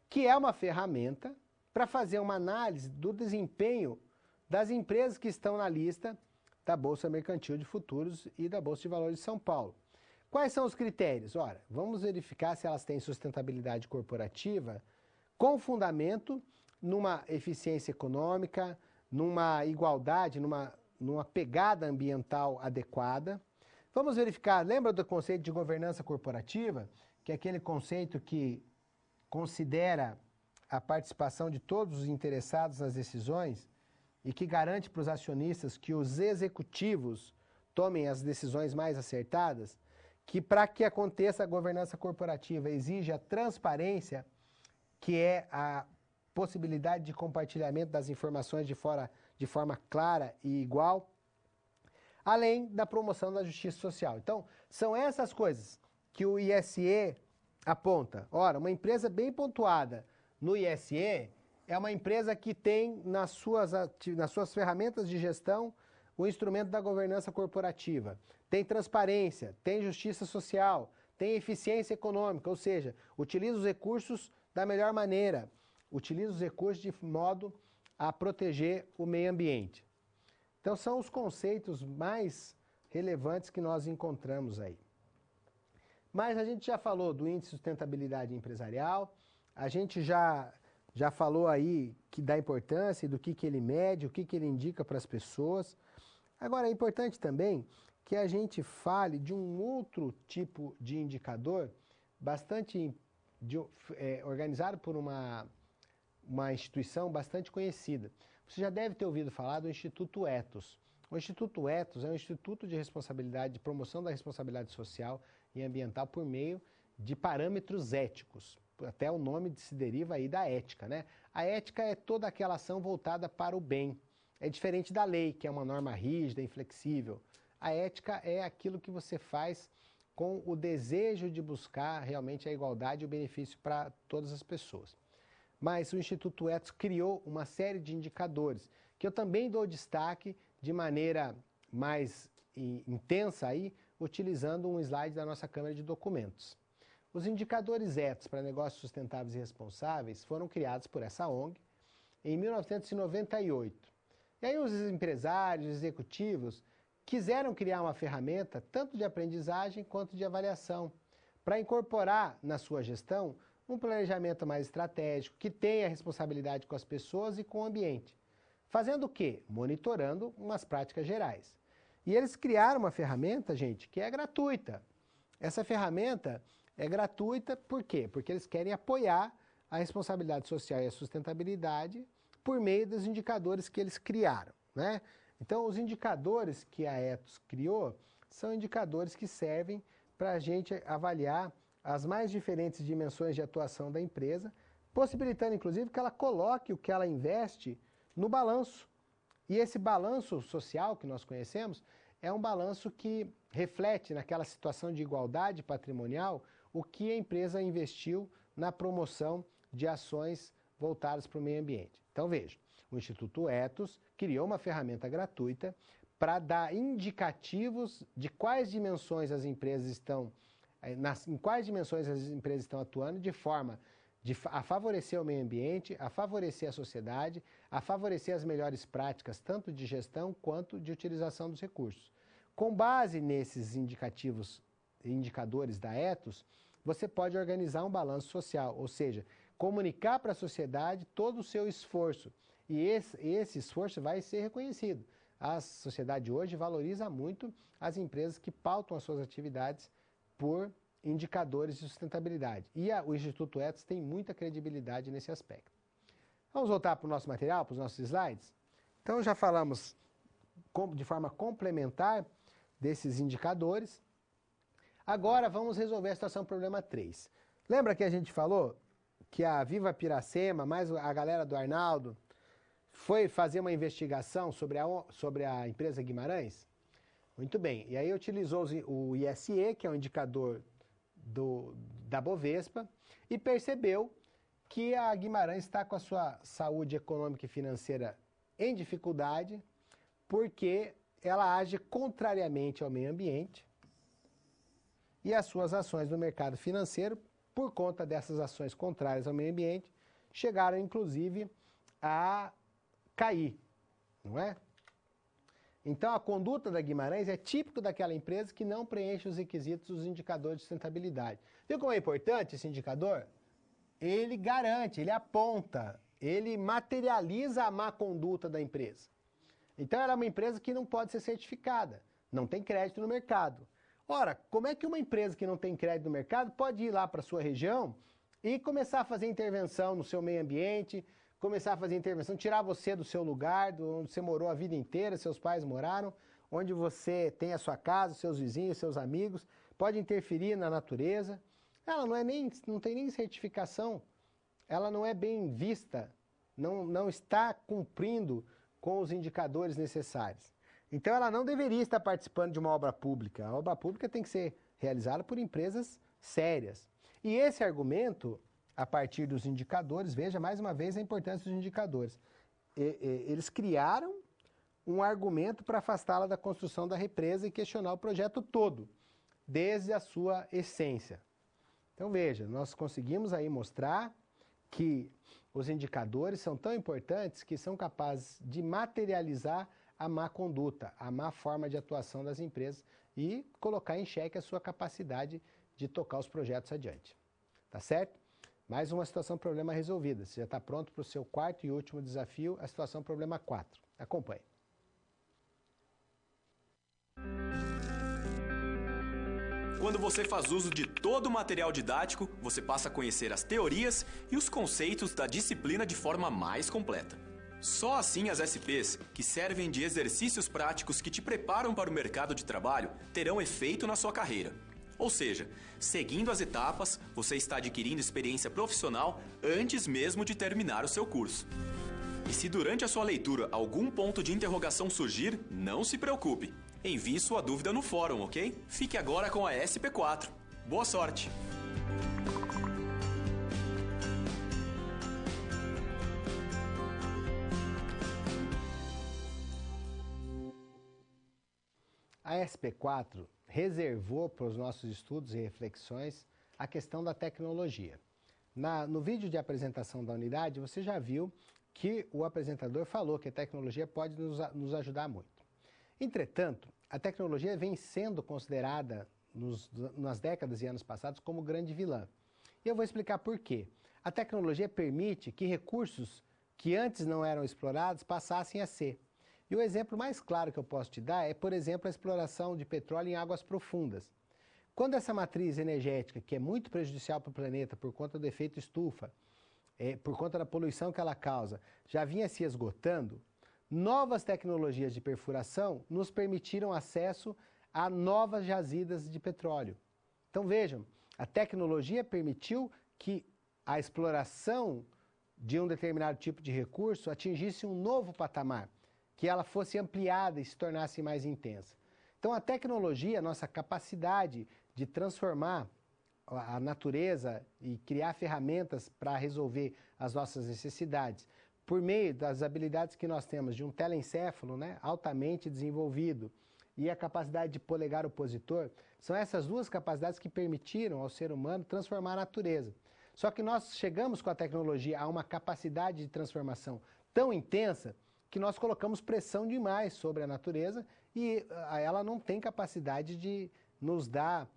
que é uma ferramenta para fazer uma análise do desempenho das empresas que estão na lista da Bolsa Mercantil de Futuros e da Bolsa de Valores de São Paulo. Quais são os critérios? Ora, vamos verificar se elas têm sustentabilidade corporativa com fundamento numa eficiência econômica, numa igualdade, numa pegada ambiental adequada. Vamos verificar, lembra do conceito de governança corporativa, que é aquele conceito que considera a participação de todos os interessados nas decisões e que garante para os acionistas que os executivos tomem as decisões mais acertadas, que para que aconteça a governança corporativa exige a transparência, que é a possibilidade de compartilhamento das informações de forma clara e igual, além da promoção da justiça social. Então, são essas coisas que o ISE aponta. Ora, uma empresa bem pontuada no ISE é uma empresa que tem nas suas ferramentas de gestão o instrumento da governança corporativa, tem transparência, tem justiça social, tem eficiência econômica, ou seja, utiliza os recursos da melhor maneira, utiliza os recursos de modo a proteger o meio ambiente. Então são os conceitos mais relevantes que nós encontramos aí. Mas a gente já falou do índice de sustentabilidade empresarial, a gente já falou aí da importância, do que ele mede, o que ele indica para as pessoas. Agora é importante também que a gente fale de um outro tipo de indicador bastante organizado por uma instituição bastante conhecida. Você já deve ter ouvido falar do Instituto Ethos. O Instituto Ethos é um instituto de responsabilidade, de promoção da responsabilidade social e ambiental por meio de parâmetros éticos. Até o nome se deriva aí da ética, né? A ética é toda aquela ação voltada para o bem. É diferente da lei, que é uma norma rígida, inflexível. A ética é aquilo que você faz com o desejo de buscar realmente a igualdade e o benefício para todas as pessoas. Mas o Instituto Ethos criou uma série de indicadores, que eu também dou destaque de maneira mais intensa aí, utilizando um slide da nossa Câmara de Documentos. Os indicadores Ethos para negócios sustentáveis e responsáveis foram criados por essa ONG em 1998. E aí os empresários, executivos, quiseram criar uma ferramenta tanto de aprendizagem quanto de avaliação, para incorporar na sua gestão um planejamento mais estratégico, que tenha responsabilidade com as pessoas e com o ambiente. Fazendo o quê? Monitorando umas práticas gerais. E eles criaram uma ferramenta, gente, que é gratuita. Essa ferramenta é gratuita por quê? Porque eles querem apoiar a responsabilidade social e a sustentabilidade por meio dos indicadores que eles criaram, né? Então, os indicadores que a Ethos criou são indicadores que servem para a gente avaliar as mais diferentes dimensões de atuação da empresa, possibilitando, inclusive, que ela coloque o que ela investe no balanço. E esse balanço social que nós conhecemos é um balanço que reflete naquela situação de igualdade patrimonial o que a empresa investiu na promoção de ações voltadas para o meio ambiente. Então veja, o Instituto Ethos criou uma ferramenta gratuita para dar indicativos de quais dimensões as empresas estão, em quais dimensões as empresas estão atuando de forma a favorecer o meio ambiente, a favorecer a sociedade, a favorecer as melhores práticas, tanto de gestão quanto de utilização dos recursos. Com base nesses indicadores da Ethos, você pode organizar um balanço social, ou seja, comunicar para a sociedade todo o seu esforço. E esse esforço vai ser reconhecido. A sociedade hoje valoriza muito as empresas que pautam as suas atividades por indicadores de sustentabilidade. E o Instituto Ethos tem muita credibilidade nesse aspecto. Vamos voltar para o nosso material, para os nossos slides? Então já falamos de forma complementar desses indicadores. Agora vamos resolver a situação problema 3. Lembra que a gente falou que a Viva Piracema, mais a galera do Arnaldo, foi fazer uma investigação sobre a empresa Guimarães? Muito bem, e aí utilizou o ISE, que é um indicador da Bovespa, e percebeu que a Guimarães está com a sua saúde econômica e financeira em dificuldade, porque ela age contrariamente ao meio ambiente, e as suas ações no mercado financeiro, por conta dessas ações contrárias ao meio ambiente, chegaram inclusive a cair, não é? Então a conduta da Guimarães é típico daquela empresa que não preenche os requisitos dos indicadores de sustentabilidade. Viu como é importante esse indicador? Ele garante, ele aponta, ele materializa a má conduta da empresa. Então ela é uma empresa que não pode ser certificada, não tem crédito no mercado. Ora, como é que uma empresa que não tem crédito no mercado pode ir lá para a sua região e começar a fazer intervenção no seu meio ambiente, começar a fazer intervenção, tirar você do seu lugar, onde você morou a vida inteira, seus pais moraram, onde você tem a sua casa, seus vizinhos, seus amigos, pode interferir na natureza. Ela não tem nem certificação, ela não é bem vista, não está cumprindo com os indicadores necessários. Então ela não deveria estar participando de uma obra pública. A obra pública tem que ser realizada por empresas sérias. E esse argumento, a partir dos indicadores, veja mais uma vez a importância dos indicadores. Eles criaram um argumento para afastá-la da construção da represa e questionar o projeto todo, desde a sua essência. Então veja, nós conseguimos aí mostrar que os indicadores são tão importantes que são capazes de materializar a má conduta, a má forma de atuação das empresas e colocar em xeque a sua capacidade de tocar os projetos adiante. Tá certo? Mais uma situação problema resolvida. Você já está pronto para o seu quarto e último desafio, a situação problema 4. Acompanhe. Quando você faz uso de todo o material didático, você passa a conhecer as teorias e os conceitos da disciplina de forma mais completa. Só assim as SPs, que servem de exercícios práticos que te preparam para o mercado de trabalho, terão efeito na sua carreira. Ou seja, seguindo as etapas, você está adquirindo experiência profissional antes mesmo de terminar o seu curso. E se durante a sua leitura algum ponto de interrogação surgir, não se preocupe. Envie sua dúvida no fórum, ok? Fique agora com a SP4. Boa sorte! A SP4 reservou para os nossos estudos e reflexões a questão da tecnologia. No vídeo de apresentação da unidade, você já viu que o apresentador falou que a tecnologia pode nos ajudar muito. Entretanto, a tecnologia vem sendo considerada nas décadas e anos passados como grande vilã. E eu vou explicar por quê. A tecnologia permite que recursos que antes não eram explorados passassem a ser. E o exemplo mais claro que eu posso te dar é, por exemplo, a exploração de petróleo em águas profundas. Quando essa matriz energética, que é muito prejudicial para o planeta por conta do efeito estufa, por conta da poluição que ela causa, já vinha se esgotando, novas tecnologias de perfuração nos permitiram acesso a novas jazidas de petróleo. Então vejam, a tecnologia permitiu que a exploração de um determinado tipo de recurso atingisse um novo patamar, que ela fosse ampliada e se tornasse mais intensa. Então a tecnologia, a nossa capacidade de transformar a natureza e criar ferramentas para resolver as nossas necessidades, por meio das habilidades que nós temos de um telencéfalo, né, altamente desenvolvido, e a capacidade de polegar opositor, são essas duas capacidades que permitiram ao ser humano transformar a natureza. Só que nós chegamos com a tecnologia a uma capacidade de transformação tão intensa que nós colocamos pressão demais sobre a natureza e ela não tem capacidade de nos dar,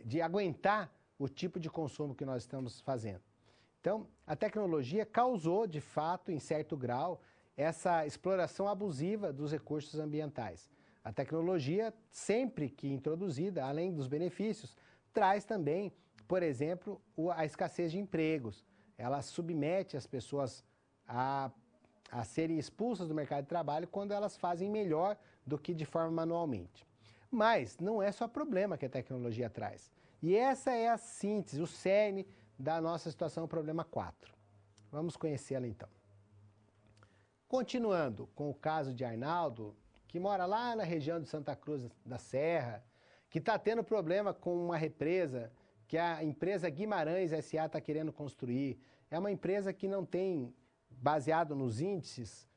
de aguentar o tipo de consumo que nós estamos fazendo. Então, a tecnologia causou, de fato, em certo grau, essa exploração abusiva dos recursos ambientais. A tecnologia, sempre que introduzida, além dos benefícios, traz também, por exemplo, a escassez de empregos. Ela submete as pessoas a serem expulsas do mercado de trabalho quando elas fazem melhor do que de forma manualmente. Mas não é só problema que a tecnologia traz. E essa é a síntese, o cerne da nossa situação problema 4. Vamos conhecê-la então. Continuando com o caso de Arnaldo, que mora lá na região de Santa Cruz da Serra, que está tendo problema com uma represa que a empresa Guimarães S.A. está querendo construir. É uma empresa que não tem, baseado nos índices,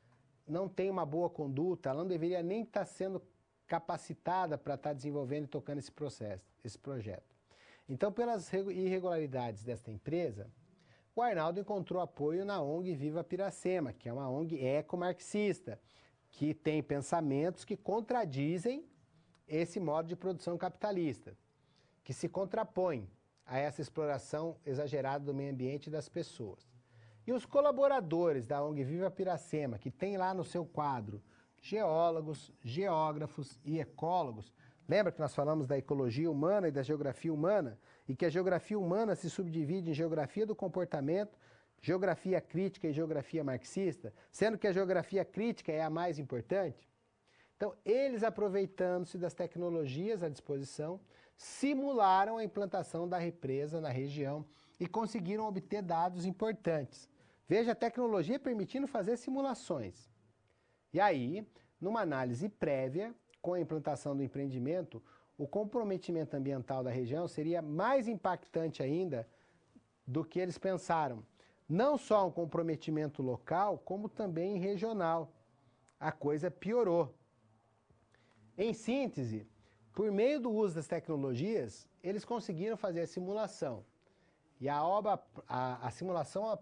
não tem uma boa conduta, ela não deveria nem estar sendo capacitada para estar desenvolvendo e tocando esse projeto. Então, pelas irregularidades desta empresa, o Arnaldo encontrou apoio na ONG Viva Piracema, que é uma ONG ecomarxista, que tem pensamentos que contradizem esse modo de produção capitalista, que se contrapõe a essa exploração exagerada do meio ambiente e das pessoas. E os colaboradores da ONG Viva Piracema, que tem lá no seu quadro geólogos, geógrafos e ecólogos, lembra que nós falamos da ecologia humana e da geografia humana? E que a geografia humana se subdivide em geografia do comportamento, geografia crítica e geografia marxista, sendo que a geografia crítica é a mais importante? Então, eles, aproveitando-se das tecnologias à disposição, simularam a implantação da represa na região e conseguiram obter dados importantes. Veja, a tecnologia permitindo fazer simulações. E aí, numa análise prévia, com a implantação do empreendimento, o comprometimento ambiental da região seria mais impactante ainda do que eles pensaram. Não só um comprometimento local, como também regional. a coisa piorou. Em síntese, por meio do uso das tecnologias, eles conseguiram fazer a simulação. E a simulação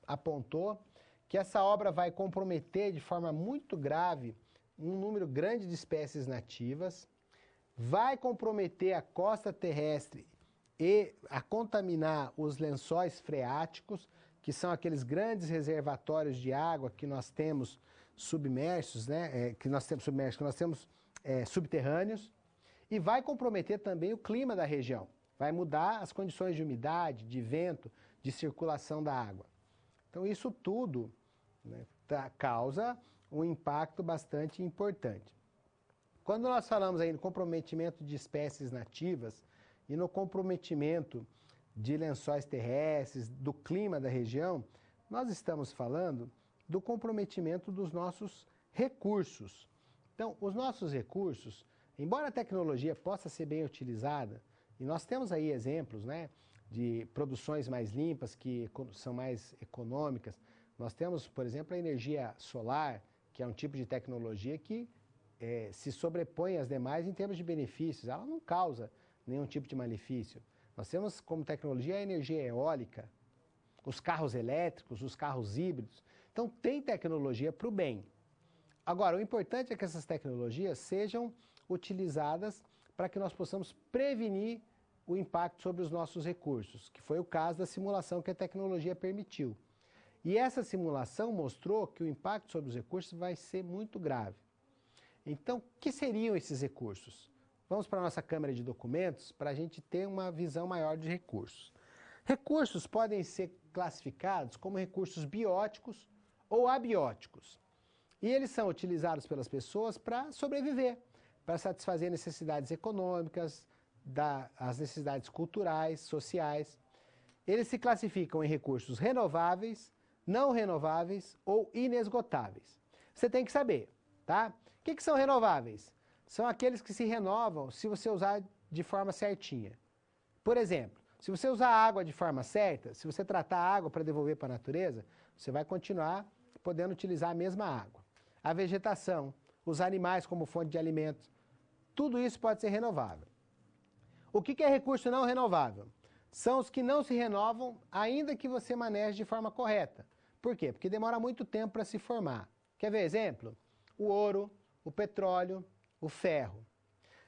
apontou que essa obra vai comprometer de forma muito grave um número grande de espécies nativas, vai comprometer a costa terrestre e a contaminar os lençóis freáticos, que são aqueles grandes reservatórios de água que nós temos submersos, né? Que nós temos subterrâneos, e vai comprometer também o clima da região. Vai mudar as condições de umidade, de vento, de circulação da água. Então isso tudo, né, causa um impacto bastante importante. Quando nós falamos aí no comprometimento de espécies nativas e no comprometimento de lençóis terrestres, do clima da região, nós estamos falando do comprometimento dos nossos recursos. Então, os nossos recursos, embora a tecnologia possa ser bem utilizada, e nós temos aí exemplos, né, de produções mais limpas, que são mais econômicas. Nós temos, por exemplo, a energia solar, que é um tipo de tecnologia que se sobrepõe às demais em termos de benefícios. Ela não causa nenhum tipo de malefício. Nós temos como tecnologia a energia eólica, os carros elétricos, os carros híbridos. Então, tem tecnologia para o bem. Agora, o importante é que essas tecnologias sejam utilizadas para que nós possamos prevenir o impacto sobre os nossos recursos, que foi o caso da simulação que a tecnologia permitiu. E essa simulação mostrou que o impacto sobre os recursos vai ser muito grave. Então, o que seriam esses recursos? Vamos para a nossa câmara de documentos para a gente ter uma visão maior de recursos. Recursos podem ser classificados como recursos bióticos ou abióticos. E eles são utilizados pelas pessoas para sobreviver, para satisfazer necessidades econômicas, as necessidades culturais, sociais. Eles se classificam em recursos renováveis, não renováveis ou inesgotáveis. Você tem que saber, tá? O que são renováveis? São aqueles que se renovam se você usar de forma certinha. Por exemplo, se você usar a água de forma certa, se você tratar a água para devolver para a natureza, você vai continuar podendo utilizar a mesma água. A vegetação, os animais como fonte de alimento, tudo isso pode ser renovável. O que é recurso não renovável? São os que não se renovam ainda que você maneje de forma correta. Por quê? Porque demora muito tempo para se formar. Quer ver exemplo? O ouro, o petróleo, o ferro.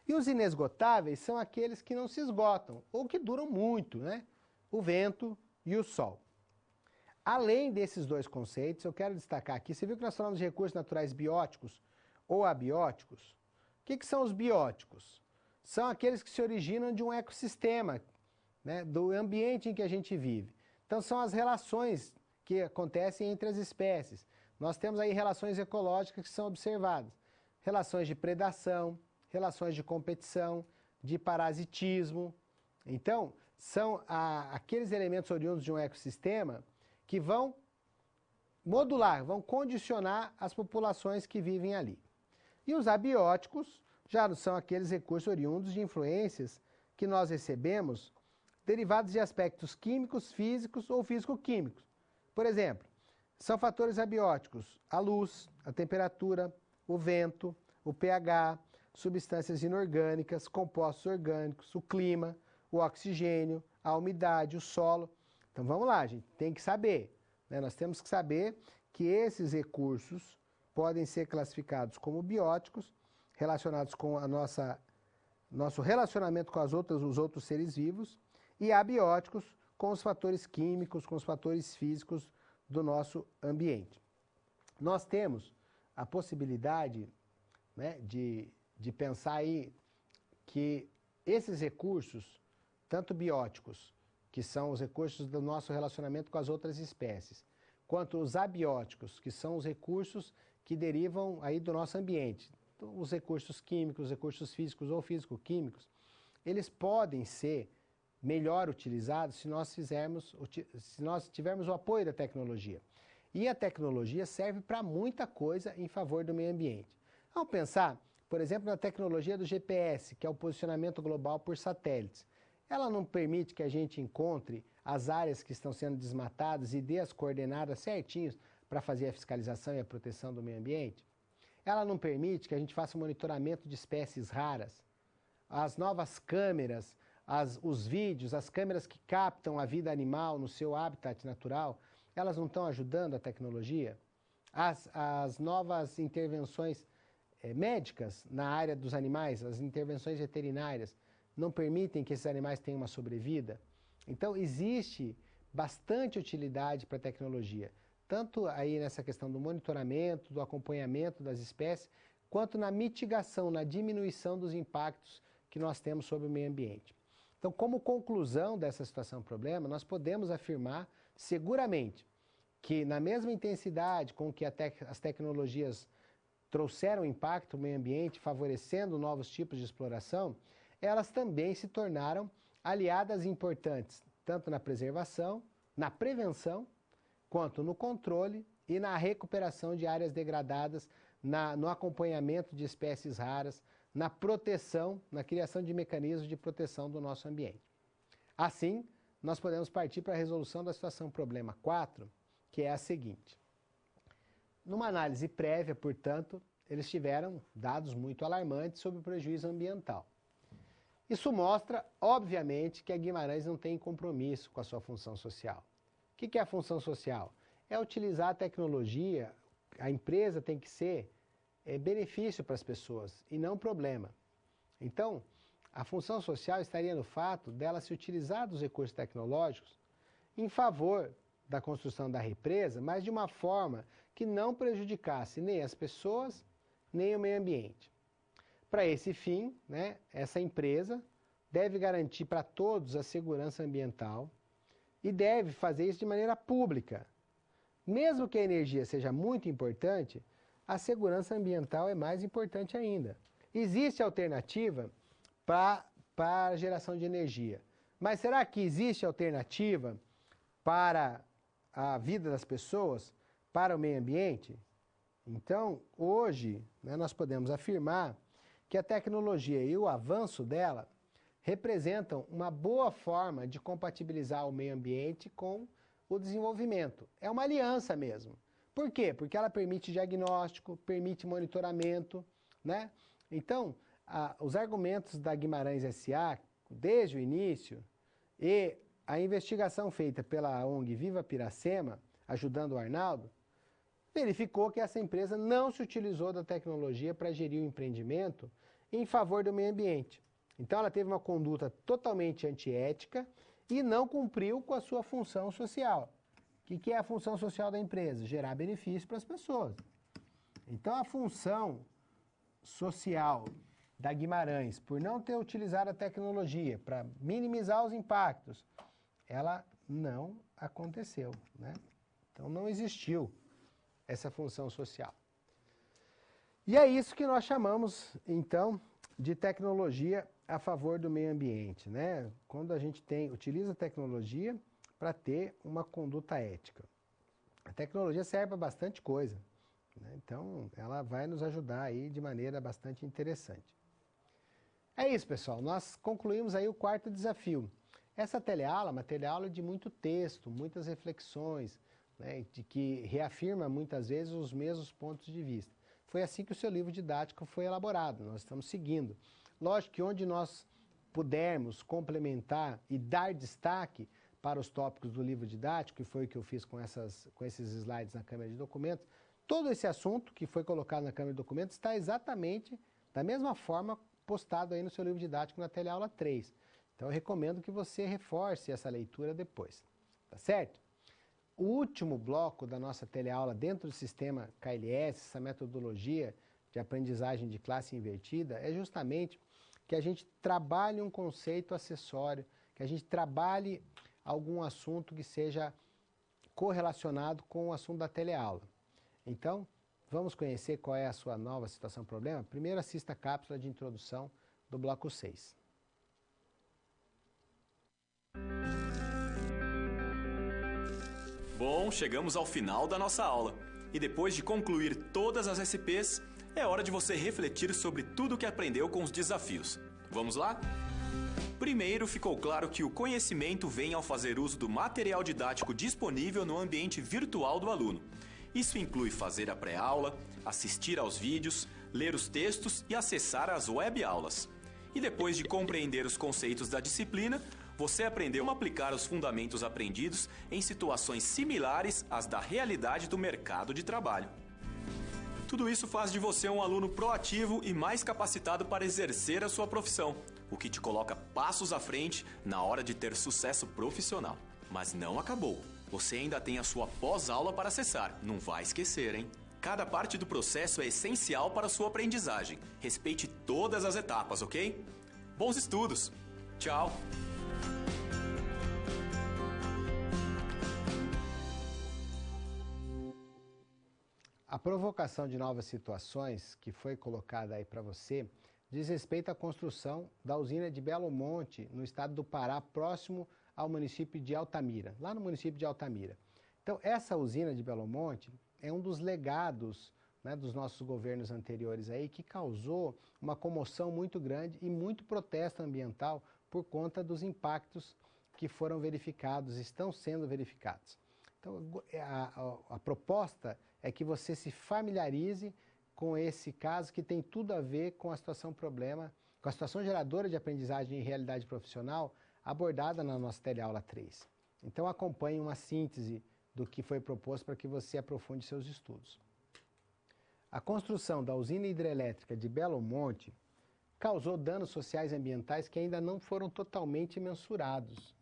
E os inesgotáveis são aqueles que não se esgotam, ou que duram muito, né? O vento e o sol. Além desses dois conceitos, eu quero destacar aqui, você viu que nós falamos de recursos naturais bióticos ou abióticos? O que são os bióticos? São aqueles que se originam de um ecossistema, né, do ambiente em que a gente vive. Então são as relações que acontecem entre as espécies. Nós temos aí relações ecológicas que são observadas. Relações de predação, relações de competição, de parasitismo. Então, são aqueles elementos oriundos de um ecossistema que vão modular, vão condicionar as populações que vivem ali. E os abióticos já são aqueles recursos oriundos de influências que nós recebemos derivados de aspectos químicos, físicos ou físico-químicos. Por exemplo, são fatores abióticos: a luz, a temperatura, o vento, o pH, substâncias inorgânicas, compostos orgânicos, o clima, o oxigênio, a umidade, o solo. Então vamos lá, gente, tem que saber, né? Nós temos que saber que esses recursos podem ser classificados como bióticos, relacionados com nosso relacionamento com os outros seres vivos, e abióticos, com os fatores químicos, com os fatores físicos do nosso ambiente. Nós temos a possibilidade, né, de pensar aí que esses recursos, tanto bióticos, que são os recursos do nosso relacionamento com as outras espécies, quanto os abióticos, que são os recursos que derivam aí do nosso ambiente, então, os recursos químicos, os recursos físicos ou físico-químicos, eles podem ser melhor utilizados se nós tivermos o apoio da tecnologia. E a tecnologia serve para muita coisa em favor do meio ambiente. Vamos pensar, por exemplo, na tecnologia do GPS, que é o posicionamento global por satélites. Ela não permite que a gente encontre as áreas que estão sendo desmatadas e dê as coordenadas certinhos para fazer a fiscalização e a proteção do meio ambiente? Ela não permite que a gente faça monitoramento de espécies raras. As novas câmeras, os vídeos, as câmeras que captam a vida animal no seu habitat natural, elas não estão ajudando a tecnologia? As novas intervenções médicas na área dos animais, as intervenções veterinárias, não permitem que esses animais tenham uma sobrevida? Então, existe bastante utilidade para a tecnologia, tanto aí nessa questão do monitoramento, do acompanhamento das espécies, quanto na mitigação, na diminuição dos impactos que nós temos sobre o meio ambiente. Então, como conclusão dessa situação-problema, nós podemos afirmar seguramente que na mesma intensidade com que as tecnologias trouxeram impacto no meio ambiente, favorecendo novos tipos de exploração, elas também se tornaram aliadas importantes, tanto na preservação, na prevenção, quanto no controle e na recuperação de áreas degradadas, no acompanhamento de espécies raras, na proteção, na criação de mecanismos de proteção do nosso ambiente. Assim, nós podemos partir para a resolução da situação problema 4, que é a seguinte. Numa análise prévia, portanto, eles tiveram dados muito alarmantes sobre o prejuízo ambiental. Isso mostra, obviamente, que a Guimarães não tem compromisso com a sua função social. O que é a função social? É utilizar a tecnologia, a empresa tem que ser benefício para as pessoas e não problema. Então, a função social estaria no fato dela se utilizar dos recursos tecnológicos em favor da construção da represa, mas de uma forma que não prejudicasse nem as pessoas, nem o meio ambiente. Para esse fim, essa empresa deve garantir para todos a segurança ambiental e deve fazer isso de maneira pública. Mesmo que a energia seja muito importante, a segurança ambiental é mais importante ainda. Existe alternativa para a geração de energia, mas será que existe alternativa para a vida das pessoas, para o meio ambiente? Então, hoje, nós podemos afirmar que a tecnologia e o avanço dela representam uma boa forma de compatibilizar o meio ambiente com o desenvolvimento. É uma aliança mesmo. Por quê? Porque ela permite diagnóstico, permite monitoramento, Então, os argumentos da Guimarães S.A., desde o início, e a investigação feita pela ONG Viva Piracema, ajudando o Arnaldo, verificou que essa empresa não se utilizou da tecnologia para gerir o empreendimento em favor do meio ambiente. Então, ela teve uma conduta totalmente antiética e não cumpriu com a sua função social. O que é a função social da empresa? Gerar benefício para as pessoas. Então, a função social da Guimarães, por não ter utilizado a tecnologia para minimizar os impactos, ela não aconteceu, Então, não existiu essa função social. E é isso que nós chamamos, então, de tecnologia a favor do meio ambiente, Quando a gente utiliza a tecnologia para ter uma conduta ética. A tecnologia serve para bastante coisa, Então, ela vai nos ajudar aí de maneira bastante interessante. É isso, pessoal. Nós concluímos aí o quarto desafio. Essa teleaula é uma teleaula de muito texto, muitas reflexões, de que reafirma muitas vezes os mesmos pontos de vista. Foi assim que o seu livro didático foi elaborado, nós estamos seguindo. Lógico que onde nós pudermos complementar e dar destaque para os tópicos do livro didático, que foi o que eu fiz com esses slides na Câmara de Documentos, todo esse assunto que foi colocado na Câmara de Documentos está exatamente da mesma forma postado aí no seu livro didático na teleaula 3. Então eu recomendo que você reforce essa leitura depois, tá certo? O último bloco da nossa teleaula dentro do sistema KLS, essa metodologia de aprendizagem de classe invertida, é justamente que a gente trabalhe um conceito acessório, que a gente trabalhe algum assunto que seja correlacionado com o assunto da teleaula. Então, vamos conhecer qual é a sua nova situação-problema? Primeiro assista a cápsula de introdução do bloco 6. Bom, chegamos ao final da nossa aula. E depois de concluir todas as SPs, é hora de você refletir sobre tudo o que aprendeu com os desafios. Vamos lá? Primeiro, ficou claro que o conhecimento vem ao fazer uso do material didático disponível no ambiente virtual do aluno. Isso inclui fazer a pré-aula, assistir aos vídeos, ler os textos e acessar as web aulas. E depois de compreender os conceitos da disciplina, você aprendeu a aplicar os fundamentos aprendidos em situações similares às da realidade do mercado de trabalho. Tudo isso faz de você um aluno proativo e mais capacitado para exercer a sua profissão, o que te coloca passos à frente na hora de ter sucesso profissional. Mas não acabou. Você ainda tem a sua pós-aula para acessar. Não vai esquecer, hein? Cada parte do processo é essencial para a sua aprendizagem. Respeite todas as etapas, ok? Bons estudos! Tchau! A provocação de novas situações que foi colocada aí para você diz respeito à construção da usina de Belo Monte, no estado do Pará, próximo ao município de Altamira, lá no município de Altamira. Então, essa usina de Belo Monte é um dos legados, né, dos nossos governos anteriores aí, que causou uma comoção muito grande e muito protesto ambiental por conta dos impactos que foram verificados, estão sendo verificados. Então, a proposta é que você se familiarize com esse caso que tem tudo a ver com a situação problema, com a situação geradora de aprendizagem e realidade profissional abordada na nossa teleaula 3. Então, acompanhe uma síntese do que foi proposto para que você aprofunde seus estudos. A construção da usina hidrelétrica de Belo Monte causou danos sociais e ambientais que ainda não foram totalmente mensurados.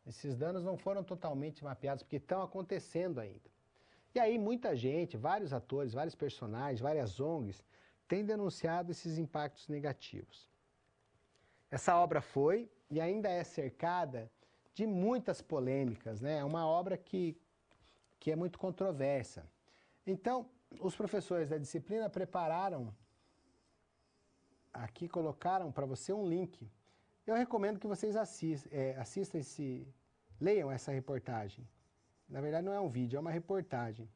Esses danos não foram totalmente mapeados porque estão acontecendo ainda. E aí muita gente, vários atores, vários personagens, várias ONGs, têm denunciado esses impactos negativos. Essa obra foi e ainda é cercada de muitas polêmicas, né? É uma obra que é muito controversa. Então, os professores da disciplina prepararam, aqui colocaram para você um link. Eu recomendo que vocês assistam leiam essa reportagem. Na verdade não é um vídeo, é uma reportagem.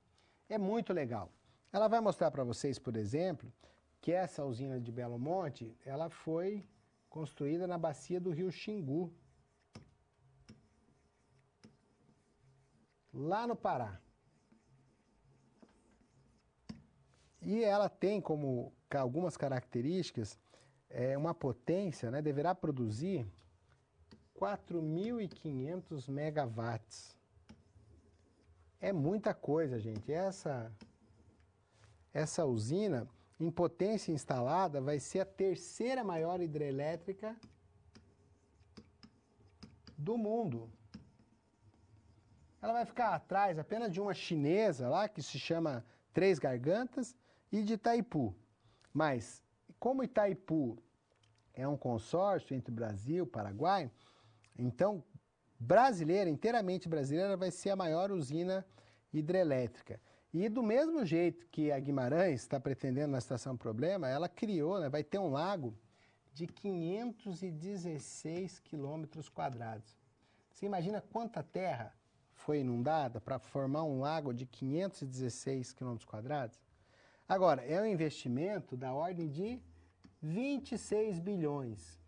É muito legal. Ela vai mostrar para vocês, por exemplo, que essa usina de Belo Monte, ela foi construída na bacia do rio Xingu, lá no Pará. E ela tem como algumas características, uma potência, né, deverá produzir 4.500 megawatts. É muita coisa, gente. Essa usina, em potência instalada, vai ser a terceira maior hidrelétrica do mundo. Ela vai ficar atrás apenas de uma chinesa lá, que se chama Três Gargantas, e de Itaipu. Mas, como Itaipu é um consórcio entre Brasil e Paraguai, então, brasileira, inteiramente brasileira, vai ser a maior usina hidrelétrica. E do mesmo jeito que a Guimarães está pretendendo na Estação Problema, ela criou, né, vai ter um lago de 516 quilômetros quadrados. Você imagina quanta terra foi inundada para formar um lago de 516 quilômetros quadrados? Agora, é um investimento da ordem de 26 bilhões.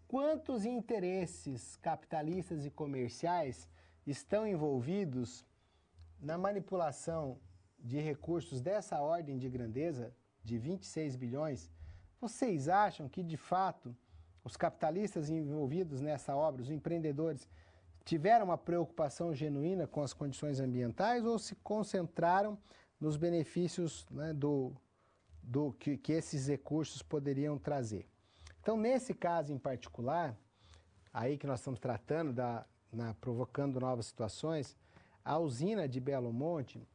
Quantos interesses capitalistas e comerciais estão envolvidos na manipulação de recursos dessa ordem de grandeza, de 26 bilhões? Vocês acham que, de fato, os capitalistas envolvidos nessa obra, os empreendedores, tiveram uma preocupação genuína com as condições ambientais ou se concentraram nos benefícios, né, que esses recursos poderiam trazer? Então, nesse caso em particular, aí que nós estamos tratando, provocando novas situações, a usina de Belo Monte,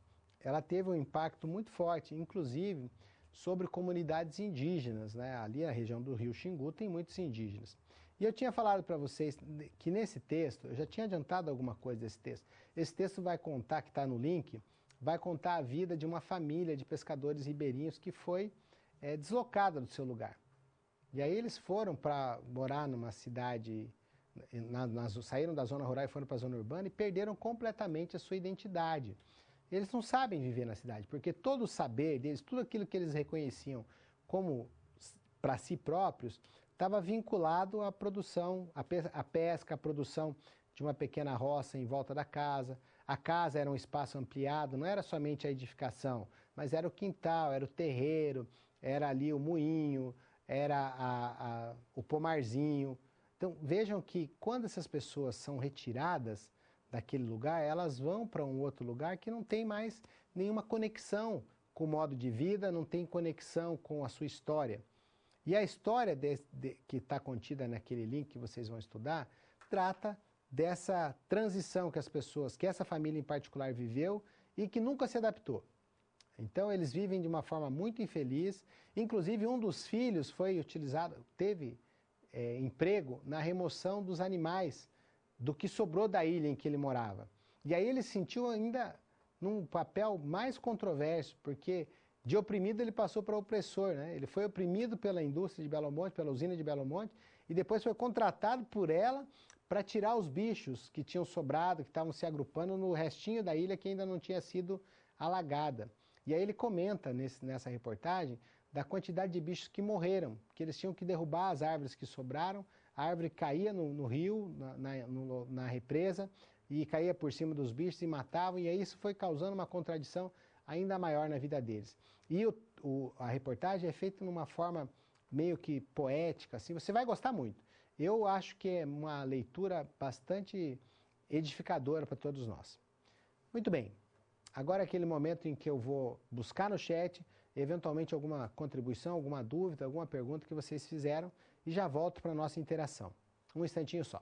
ela teve um impacto muito forte, inclusive sobre comunidades indígenas, né? Ali na região do rio Xingu tem muitos indígenas. E eu tinha falado para vocês que nesse texto, eu já tinha adiantado alguma coisa desse texto. Esse texto vai contar, que está no link, vai contar a vida de uma família de pescadores ribeirinhos que foi deslocada do seu lugar. E aí eles foram para morar numa cidade, saíram da zona rural e foram para a zona urbana e perderam completamente a sua identidade. Eles não sabem viver na cidade, porque todo o saber deles, tudo aquilo que eles reconheciam como para si próprios, estava vinculado à produção, à pesca, à produção de uma pequena roça em volta da casa. A casa era um espaço ampliado, não era somente a edificação, mas era o quintal, era o terreiro, era ali o moinho, era o pomarzinho. Então, vejam que quando essas pessoas são retiradas daquele lugar, elas vão para um outro lugar que não tem mais nenhuma conexão com o modo de vida, não tem conexão com a sua história. E a história que está contida naquele link que vocês vão estudar, trata dessa transição que as pessoas, que essa família em particular viveu e que nunca se adaptou. Então eles vivem de uma forma muito infeliz, inclusive um dos filhos foi utilizado, teve emprego na remoção dos animais, do que sobrou da ilha em que ele morava. E aí ele se sentiu ainda num papel mais controverso, porque de oprimido ele passou para opressor, né? Ele foi oprimido pela indústria de Belo Monte, pela usina de Belo Monte, e depois foi contratado por ela para tirar os bichos que tinham sobrado, que estavam se agrupando no restinho da ilha que ainda não tinha sido alagada. E aí ele comenta nessa reportagem da quantidade de bichos que morreram, que eles tinham que derrubar as árvores que sobraram, a árvore caía no rio, na represa, e caía por cima dos bichos e matavam, e aí isso foi causando uma contradição ainda maior na vida deles. E a reportagem é feita numa forma meio que poética, assim, você vai gostar muito. Eu acho que é uma leitura bastante edificadora para todos nós. Muito bem, agora é aquele momento em que eu vou buscar no chat, eventualmente alguma contribuição, alguma dúvida, alguma pergunta que vocês fizeram, e já volto para a nossa interação. Um instantinho só.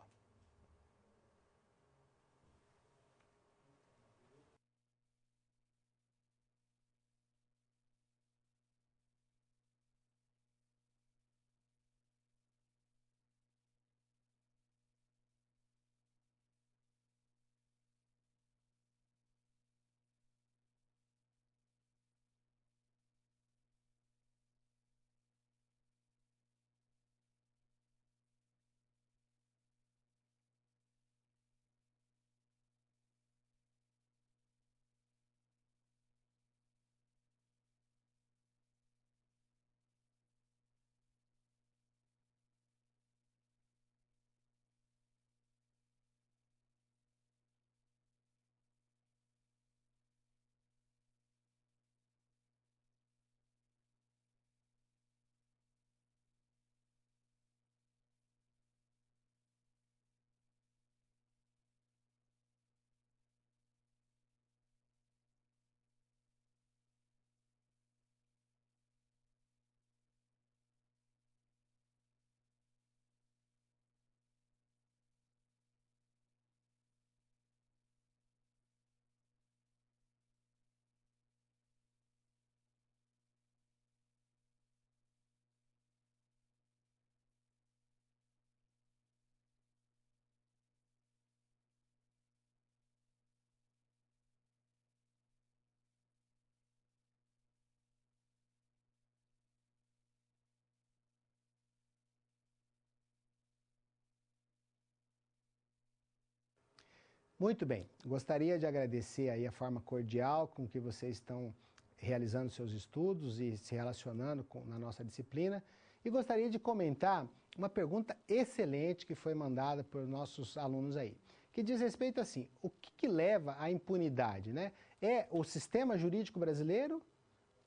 Muito bem, gostaria de agradecer aí a forma cordial com que vocês estão realizando seus estudos e se relacionando na nossa disciplina, e gostaria de comentar uma pergunta excelente que foi mandada por nossos alunos aí, que diz respeito assim, o que leva à impunidade, né? É o sistema jurídico brasileiro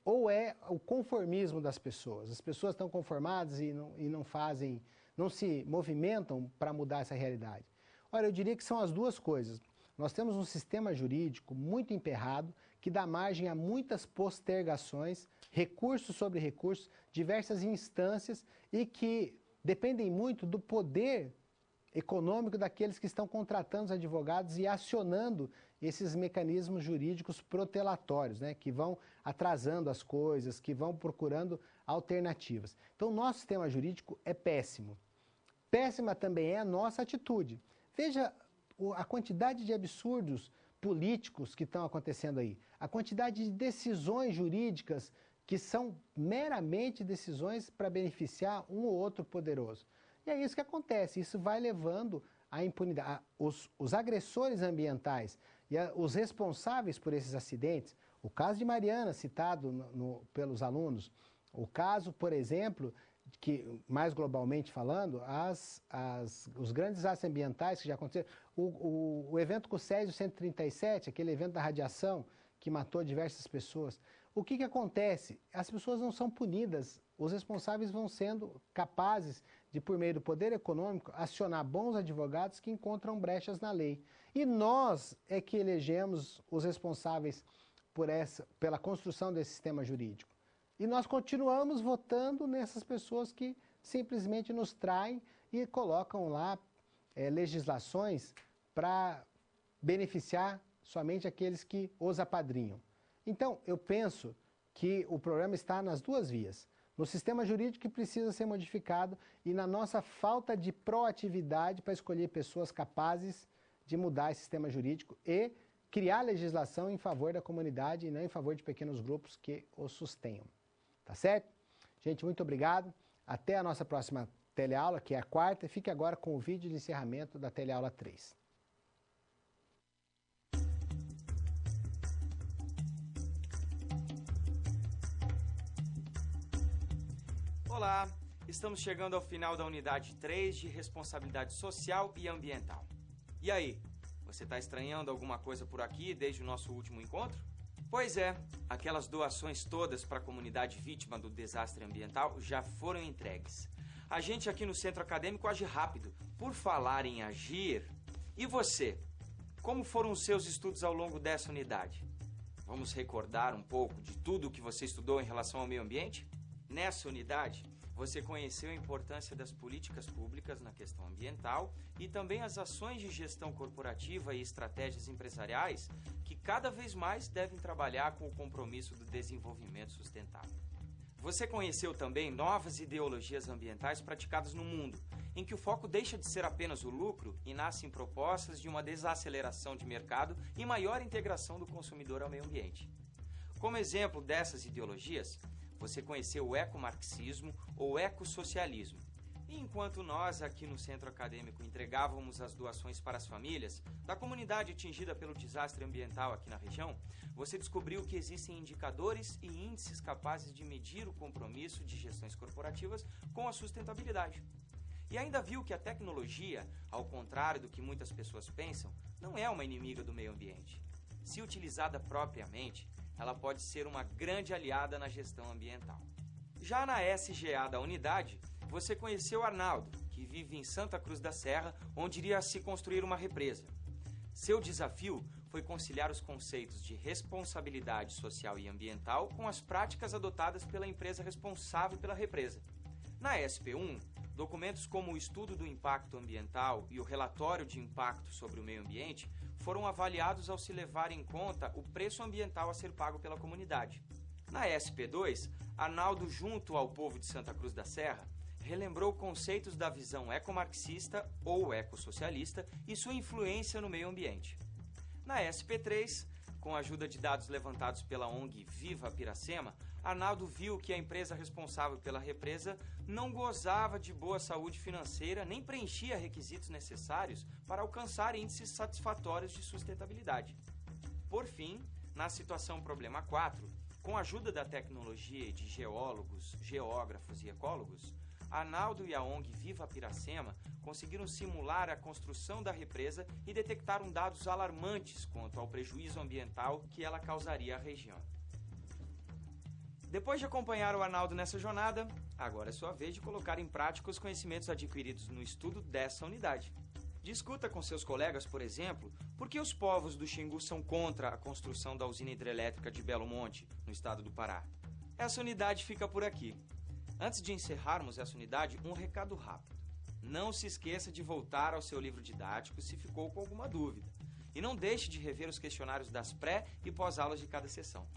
ou é o conformismo das pessoas? As pessoas estão conformadas e não fazem, não se movimentam para mudar essa realidade. Olha, eu diria que são as duas coisas. Nós temos um sistema jurídico muito emperrado, que dá margem a muitas postergações, recursos sobre recursos, diversas instâncias e que dependem muito do poder econômico daqueles que estão contratando os advogados e acionando esses mecanismos jurídicos protelatórios, né, que vão atrasando as coisas, que vão procurando alternativas. Então, o nosso sistema jurídico é péssimo. Péssima também é a nossa atitude. Veja a quantidade de absurdos políticos que estão acontecendo aí, a quantidade de decisões jurídicas que são meramente decisões para beneficiar um ou outro poderoso. E é isso que acontece, isso vai levando à impunidade. Os agressores ambientais e os responsáveis por esses acidentes, o caso de Mariana, citado pelos alunos, o caso, por exemplo, que mais globalmente falando, os grandes desastres ambientais que já aconteceram, o evento com o Césio 137, aquele evento da radiação que matou diversas pessoas, o que acontece? As pessoas não são punidas, os responsáveis vão sendo capazes de, por meio do poder econômico, acionar bons advogados que encontram brechas na lei. E nós é que elegemos os responsáveis pela construção desse sistema jurídico. E nós continuamos votando nessas pessoas que simplesmente nos traem e colocam lá legislações para beneficiar somente aqueles que os apadrinham. Então, eu penso que o problema está nas duas vias. No sistema jurídico que precisa ser modificado e na nossa falta de proatividade para escolher pessoas capazes de mudar esse sistema jurídico e criar legislação em favor da comunidade e não em favor de pequenos grupos que o sustenham. Tá certo? Gente, muito obrigado. Até a nossa próxima teleaula, que é a quarta, e fique agora com o vídeo de encerramento da teleaula 3. Olá, estamos chegando ao final da unidade 3 de responsabilidade social e ambiental. E aí, você está estranhando alguma coisa por aqui desde o nosso último encontro? Pois é, aquelas doações todas para a comunidade vítima do desastre ambiental já foram entregues. A gente aqui no Centro Acadêmico age rápido. Por falar em agir, e você? Como foram os seus estudos ao longo dessa unidade? Vamos recordar um pouco de tudo o que você estudou em relação ao meio ambiente? Nessa unidade, você conheceu a importância das políticas públicas na questão ambiental e também as ações de gestão corporativa e estratégias empresariais que cada vez mais devem trabalhar com o compromisso do desenvolvimento sustentável. Você conheceu também novas ideologias ambientais praticadas no mundo, em que o foco deixa de ser apenas o lucro e nascem propostas de uma desaceleração de mercado e maior integração do consumidor ao meio ambiente. Como exemplo dessas ideologias, você conheceu o ecomarxismo ou ecossocialismo. E enquanto nós aqui no Centro Acadêmico entregávamos as doações para as famílias da comunidade atingida pelo desastre ambiental aqui na região, você descobriu que existem indicadores e índices capazes de medir o compromisso de gestões corporativas com a sustentabilidade. E ainda viu que a tecnologia, ao contrário do que muitas pessoas pensam, não é uma inimiga do meio ambiente. Se utilizada propriamente, ela pode ser uma grande aliada na gestão ambiental. Já na SGA da unidade, você conheceu Arnaldo, que vive em Santa Cruz da Serra, onde iria se construir uma represa. Seu desafio foi conciliar os conceitos de responsabilidade social e ambiental com as práticas adotadas pela empresa responsável pela represa. Na SP1, documentos como o Estudo do Impacto Ambiental e o Relatório de Impacto sobre o Meio Ambiente foram avaliados ao se levar em conta o preço ambiental a ser pago pela comunidade. Na SP2, Arnaldo, junto ao povo de Santa Cruz da Serra, relembrou conceitos da visão ecomarxista ou ecossocialista e sua influência no meio ambiente. Na SP3, com a ajuda de dados levantados pela ONG Viva Piracema, Arnaldo viu que a empresa responsável pela represa não gozava de boa saúde financeira nem preenchia requisitos necessários para alcançar índices satisfatórios de sustentabilidade. Por fim, na situação problema 4, com a ajuda da tecnologia de geólogos, geógrafos e ecólogos, Arnaldo e a ONG Viva Piracema conseguiram simular a construção da represa e detectaram dados alarmantes quanto ao prejuízo ambiental que ela causaria à região. Depois de acompanhar o Arnaldo nessa jornada, agora é sua vez de colocar em prática os conhecimentos adquiridos no estudo dessa unidade. Discuta com seus colegas, por exemplo, por que os povos do Xingu são contra a construção da usina hidrelétrica de Belo Monte, no estado do Pará. Essa unidade fica por aqui. Antes de encerrarmos essa unidade, um recado rápido. Não se esqueça de voltar ao seu livro didático se ficou com alguma dúvida. E não deixe de rever os questionários das pré- e pós-aulas de cada sessão.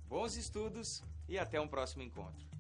Bons estudos e até um próximo encontro.